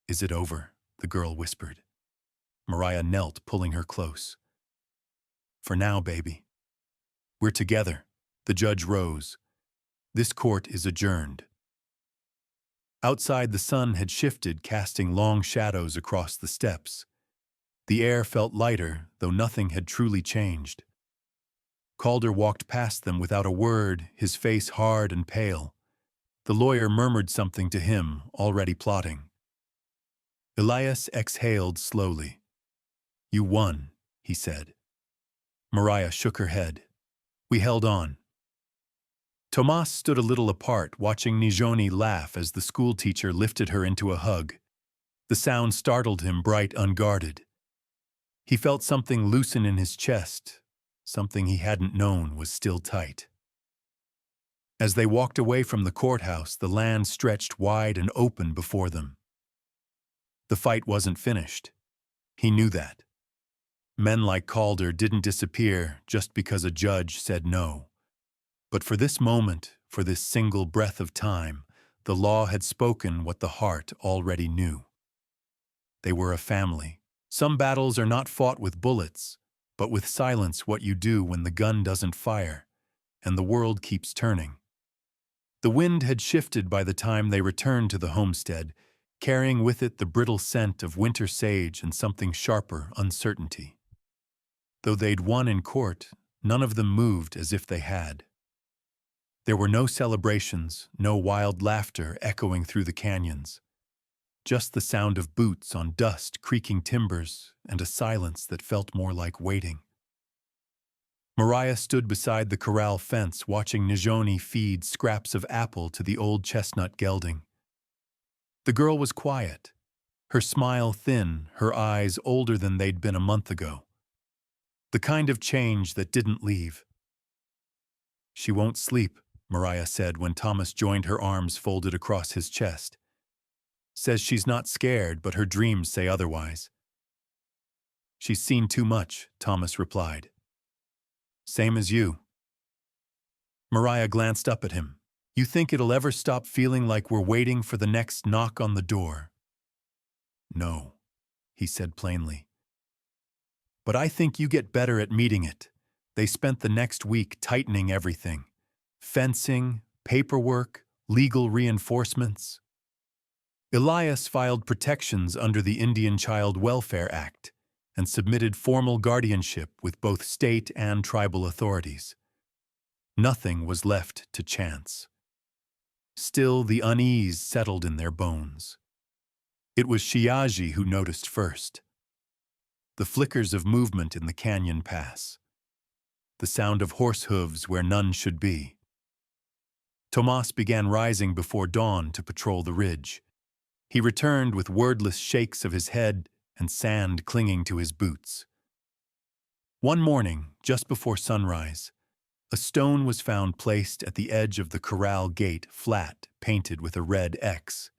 Is it over? The girl whispered. Mariah knelt, pulling her close. For now, baby. We're together. The judge rose. This court is adjourned. Outside, the sun had shifted, casting long shadows across the steps. The air felt lighter, though nothing had truly changed. Calder walked past them without a word, his face hard and pale. The lawyer murmured something to him, already plotting. Elias exhaled slowly. You won, he said. Mariah shook her head. We held on. Tomas stood a little apart, watching Nijoni laugh as the schoolteacher lifted her into a hug. The sound startled him, bright, unguarded. He felt something loosen in his chest, something he hadn't known was still tight. As they walked away from the courthouse, the land stretched wide and open before them. The fight wasn't finished. He knew that. Men like Calder didn't disappear just because a judge said no. But for this moment, for this single breath of time, the law had spoken what the heart already knew. They were a family. Some battles are not fought with bullets, but with silence, what you do when the gun doesn't fire, and the world keeps turning. The wind had shifted by the time they returned to the homestead, carrying with it the brittle scent of winter sage and something sharper, uncertainty. Though they'd won in court, none of them moved as if they had. There were no celebrations, no wild laughter echoing through the canyons. just the sound of boots on dust creaking timbers and a silence that felt more like waiting. Mariah stood beside the corral fence watching Nijoni feed scraps of apple to the old chestnut gelding. The girl was quiet, her smile thin, her eyes older than they'd been a month ago. The kind of change that didn't leave. "She won't sleep," Mariah said when Thomas joined her arms folded across his chest. "Says she's not scared, but her dreams say otherwise." "She's seen too much," Thomas replied. "Same as you." Mariah glanced up at him. "You think it'll ever stop feeling like we're waiting for the next knock on the door?" "No," he said plainly. "But I think you get better at meeting it." They spent the next week tightening everything. Fencing, paperwork, legal reinforcements. Elias filed protections under the Indian Child Welfare Act and submitted formal guardianship with both state and tribal authorities. Nothing was left to chance. Still, the unease settled in their bones. It was Shiaji who noticed first. The flickers of movement in the canyon pass. The sound of horse hooves where none should be. Tomas began rising before dawn to patrol the ridge. He returned with wordless shakes of his head and sand clinging to his boots. One morning, just before sunrise, a stone was found placed at the edge of the corral gate, flat, painted with a red X.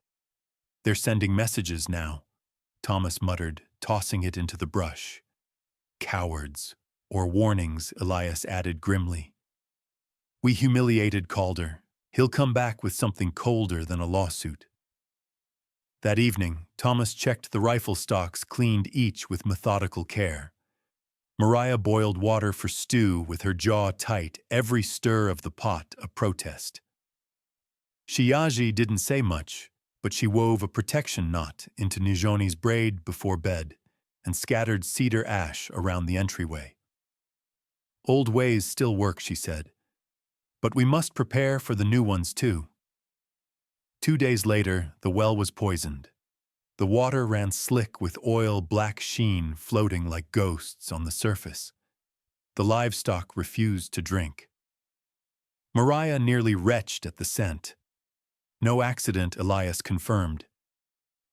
"They're sending messages now," Thomas muttered, tossing it into the brush. "Cowards. Or warnings," Elias added grimly. "We humiliated Calder. He'll come back with something colder than a lawsuit." That evening, Thomas checked the rifle stocks, cleaned each with methodical care. Mariah boiled water for stew with her jaw tight, every stir of the pot a protest. Shiaji didn't say much, but she wove a protection knot into Nijoni's braid before bed and scattered cedar ash around the entryway. "Old ways still work," she said, "but we must prepare for the new ones too." 2 days later, the well was poisoned. The water ran slick with oil-black sheen floating like ghosts on the surface. The livestock refused to drink. Mariah nearly retched at the scent. No accident, Elias confirmed.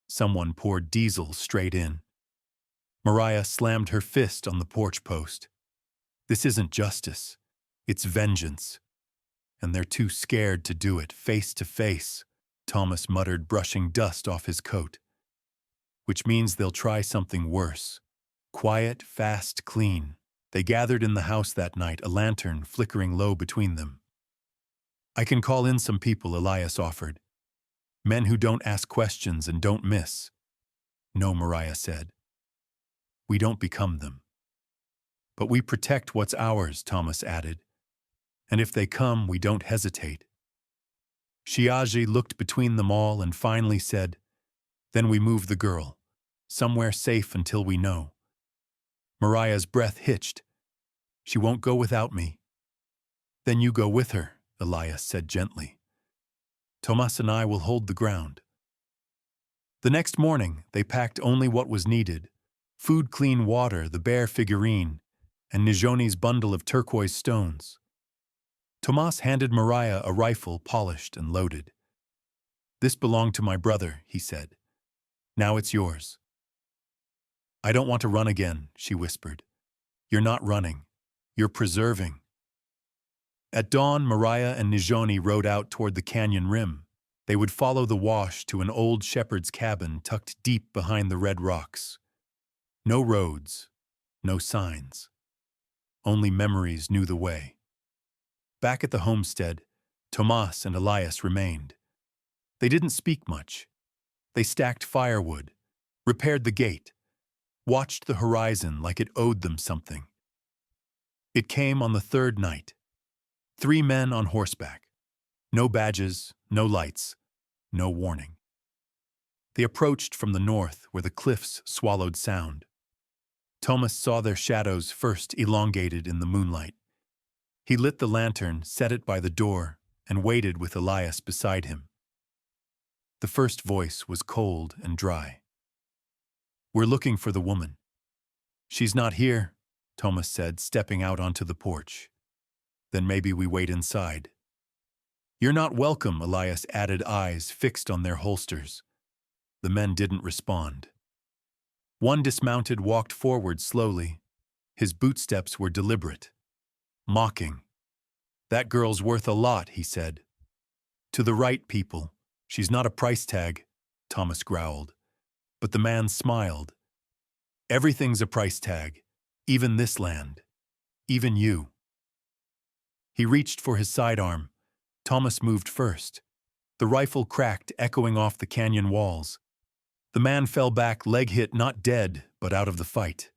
Someone poured diesel straight in. Mariah slammed her fist on the porch post. "This isn't justice. It's vengeance. And they're too scared to do it face to face," Thomas muttered, brushing dust off his coat. "Which means they'll try something worse. Quiet, fast, clean." They gathered in the house that night, a lantern flickering low between them. "I can call in some people," Elias offered. "Men who don't ask questions and don't miss." "No," Mariah said. "We don't become them." "But we protect what's ours," Thomas added. "And if they come, we don't hesitate." Shiaji looked between them all and finally said, "Then we move the girl. Somewhere safe until we know." Mariah's breath hitched. "She won't go without me." "Then you go with her," Elias said gently. "Tomas and I will hold the ground." The next morning, they packed only what was needed: food, clean water, the bear figurine, and Nijoni's bundle of turquoise stones. Tomas handed Mariah a rifle polished and loaded. "This belonged to my brother," he said. "Now it's yours." "I don't want to run again," she whispered. "You're not running. You're preserving." At dawn, Mariah and Nijoni rode out toward the canyon rim. They would follow the wash to an old shepherd's cabin tucked deep behind the red rocks. No roads, no signs. Only memories knew the way. Back at the homestead, Tomas and Elias remained. They didn't speak much. They stacked firewood, repaired the gate, watched the horizon like it owed them something. It came on the third night. 3 men on horseback. No badges, no lights, no warning. They approached from the north where the cliffs swallowed sound. Thomas saw their shadows first elongated in the moonlight. He lit the lantern, set it by the door, and waited with Elias beside him. The first voice was cold and dry. "We're looking for the woman." "She's not here," Thomas said, stepping out onto the porch. "Then maybe we wait inside." "You're not welcome," Elias added, eyes fixed on their holsters. The men didn't respond. One dismounted, walked forward slowly. His bootsteps were deliberate, mocking. "That girl's worth a lot," he said. "To the right people. She's not a price tag," Thomas growled. But the man smiled. "Everything's a price tag. Even this land. Even you." He reached for his sidearm. Thomas moved first. The rifle cracked, echoing off the canyon walls. The man fell back, leg hit, not dead, but out of the fight.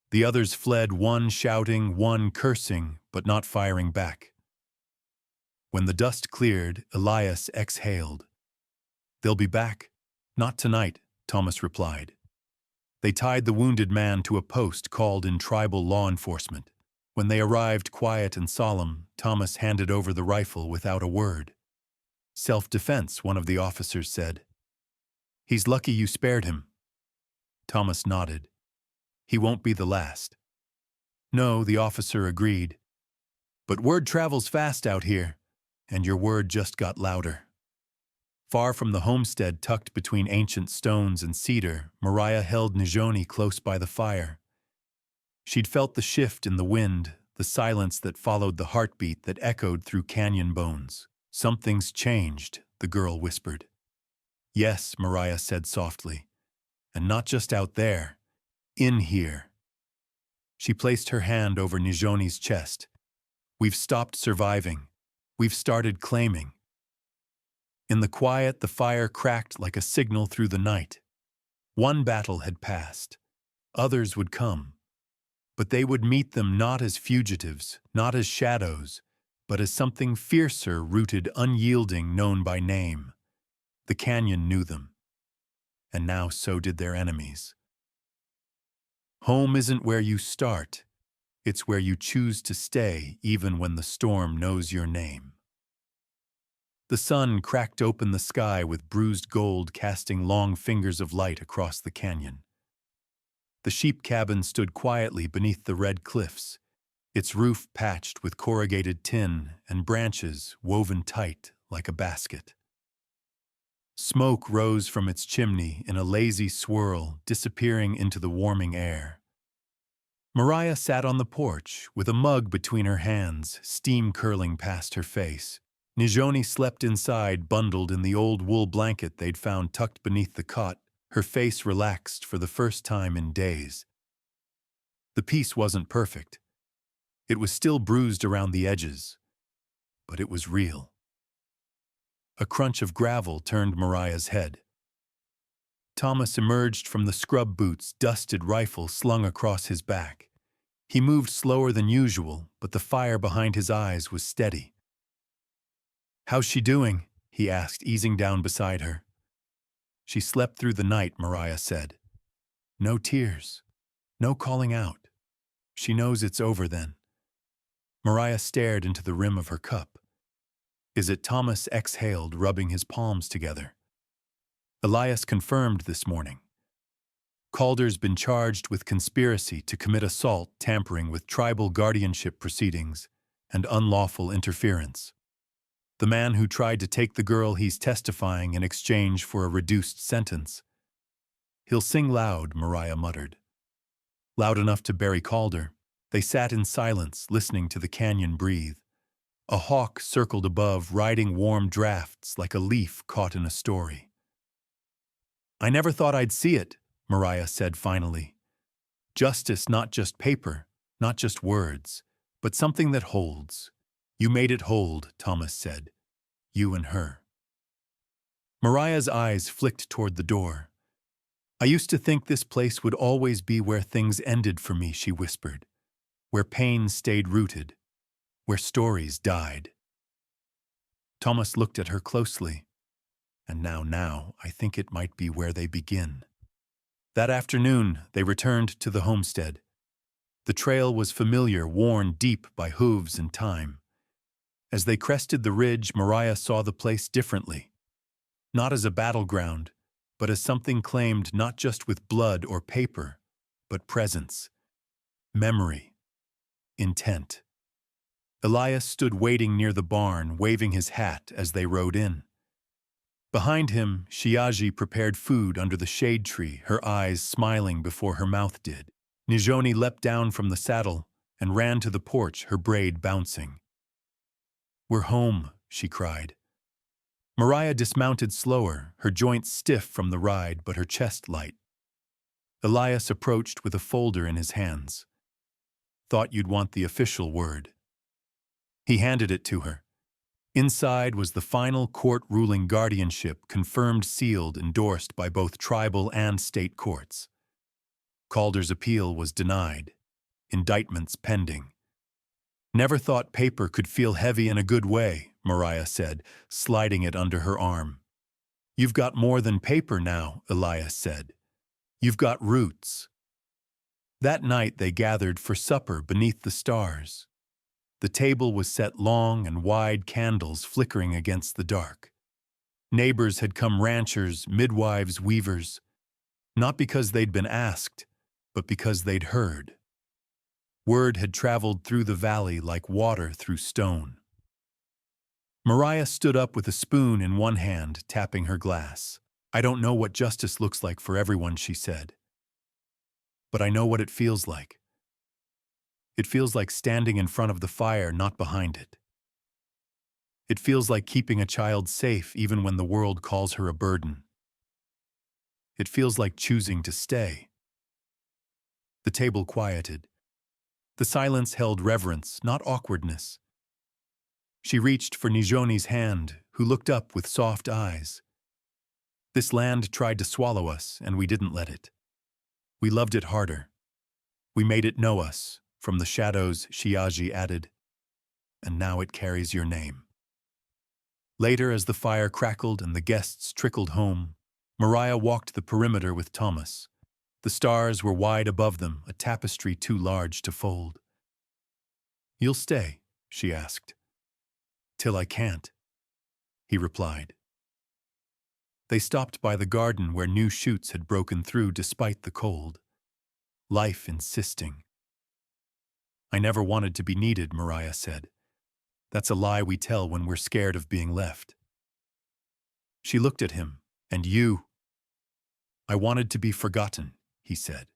The others fled, one shouting, one cursing, but not firing back. When the dust cleared, Elias exhaled. "They'll be back." "Not tonight," Thomas replied. They tied the wounded man to a post, called in tribal law enforcement. When they arrived, quiet and solemn, Thomas handed over the rifle without a word. "Self-defense," one of the officers said. "He's lucky you spared him." Thomas nodded. "He won't be the last." "No," the officer agreed. "But word travels fast out here, and your word just got louder." Far from the homestead tucked between ancient stones and cedar, Mariah held Nijoni close by the fire. She'd felt the shift in the wind, the silence that followed the heartbeat that echoed through canyon bones. "Something's changed," the girl whispered. "Yes," Mariah said softly. "And not just out there. In here." She placed her hand over Nijoni's chest. "We've stopped surviving. We've started claiming." In the quiet, the fire cracked like a signal through the night. One battle had passed. Others would come. But they would meet them not as fugitives, not as shadows, but as something fiercer, rooted, unyielding, known by name. The canyon knew them. And now so did their enemies. Home isn't where you start. It's where you choose to stay, even when the storm knows your name. The sun cracked open the sky with bruised gold, casting long fingers of light across the canyon. The sheep cabin stood quietly beneath the red cliffs, its roof patched with corrugated tin and branches woven tight like a basket. Smoke rose from its chimney in a lazy swirl, disappearing into the warming air. Mariah sat on the porch, with a mug between her hands, steam curling past her face. Nijoni slept inside, bundled in the old wool blanket they'd found tucked beneath the cot, her face relaxed for the first time in days. The peace wasn't perfect. It was still bruised around the edges, but it was real. A crunch of gravel turned Mariah's head. Thomas emerged from the scrub boots, dusted rifle slung across his back. He moved slower than usual, but the fire behind his eyes was steady. "How's she doing?" he asked, easing down beside her. "She slept through the night," Mariah said. "No tears. No calling out. She knows it's over then." Mariah stared into the rim of her cup. "Is it?" Thomas exhaled, rubbing his palms together. "Elias confirmed this morning. Calder's been charged with conspiracy to commit assault, tampering with tribal guardianship proceedings, and unlawful interference. The man who tried to take the girl, he's testifying in exchange for a reduced sentence." "He'll sing loud," Mariah muttered. "Loud enough to bury Calder." They sat in silence, listening to the canyon breathe. A hawk circled above, riding warm drafts like a leaf caught in a story. "I never thought I'd see it," Mariah said finally. "Justice, not just paper, not just words, but something that holds." "You made it hold," Thomas said. "You and her." Mariah's eyes flicked toward the door. "I used to think this place would always be where things ended for me," she whispered. "Where pain stayed rooted. Where stories died." Thomas looked at her closely. "And now, I think it might be where they begin." That afternoon, they returned to the homestead. The trail was familiar, worn deep by hooves and time. As they crested the ridge, Mariah saw the place differently. not as a battleground, but as something claimed not just with blood or paper, but presence, memory, intent. Elias stood waiting near the barn, waving his hat as they rode in. Behind him, Shiaji prepared food under the shade tree, her eyes smiling before her mouth did. Nijoni leapt down from the saddle and ran to the porch, her braid bouncing. "We're home," she cried. Mariah dismounted slower, her joints stiff from the ride but her chest light. Elias approached with a folder in his hands. "Thought you'd want the official word." He handed it to her. Inside was the final court-ruling guardianship, confirmed, sealed, endorsed by both tribal and state courts. Calder's appeal was denied. Indictments pending. "Never thought paper could feel heavy in a good way," Mariah said, sliding it under her arm. "You've got more than paper now," Elias said. "You've got roots." That night they gathered for supper beneath the stars. The table was set, long and wide candles flickering against the dark. Neighbors had come, ranchers, midwives, weavers, not because they'd been asked, but because they'd heard. Word had traveled through the valley like water through stone. Mariah stood up with a spoon in one hand, tapping her glass. "I don't know what justice looks like for everyone," she said. "But I know what it feels like. It feels like standing in front of the fire, not behind it. It feels like keeping a child safe even when the world calls her a burden. It feels like choosing to stay." The table quieted. The silence held reverence, not awkwardness. She reached for Nijoni's hand, who looked up with soft eyes. "This land tried to swallow us, and we didn't let it. We loved it harder. We made it know us. From the shadows," Shiaji added, "and now it carries your name." Later, as the fire crackled and the guests trickled home, Mariah walked the perimeter with Thomas. The stars were wide above them, a tapestry too large to fold. "You'll stay?" she asked. "Till I can't," he replied. They stopped by the garden where new shoots had broken through despite the cold. Life insisting. "I never wanted to be needed," Mariah said. "That's a lie we tell when we're scared of being left." She looked at him. "And you?" "I wanted to be forgotten," he said.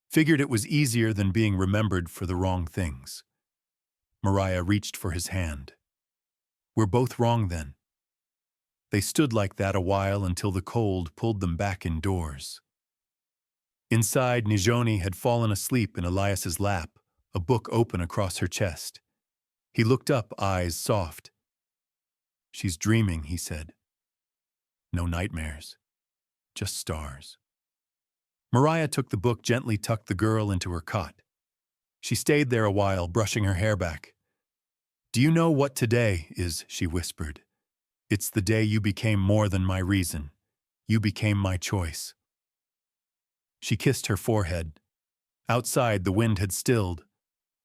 "Figured it was easier than being remembered for the wrong things." Mariah reached for his hand. "We're both wrong then." They stood like that a while until the cold pulled them back indoors. Inside, Nijoni had fallen asleep in Elias's lap, a book open across her chest. He looked up, eyes soft. "She's dreaming," he said. "No nightmares, just stars." Mariah took the book, gently tucked the girl into her cot. She stayed there a while, brushing her hair back. "Do you know what today is?" she whispered. "It's the day you became more than my reason. You became my choice." She kissed her forehead. Outside, the wind had stilled.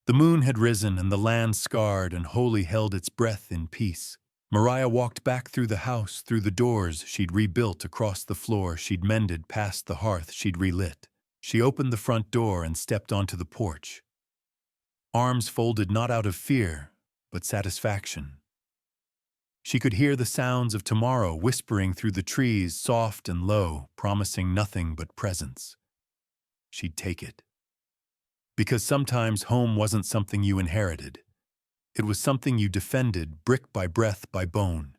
The moon had risen and the land, scarred and holy, held its breath in peace. Mariah walked back through the house, through the doors she'd rebuilt, across the floor she'd mended, past the hearth she'd relit. She opened the front door and stepped onto the porch. Arms folded not out of fear, but satisfaction. She could hear the sounds of tomorrow whispering through the trees, soft and low, promising nothing but presence. She'd take it. Because sometimes home wasn't something you inherited. It was something you defended, brick by breath by bone.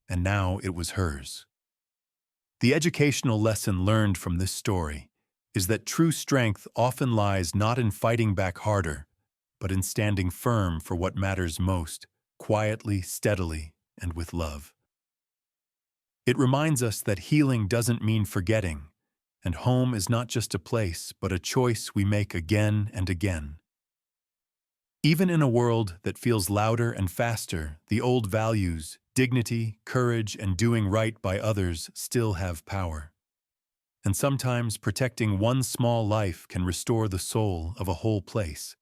And now it was hers. The educational lesson learned from this story is that true strength often lies not in fighting back harder, but in standing firm for what matters most, quietly, steadily, and with love. It reminds us that healing doesn't mean forgetting, and home is not just a place, but a choice we make again and again. Even in a world that feels louder and faster, the old values, dignity, courage, and doing right by others still have power. And sometimes protecting one small life can restore the soul of a whole place.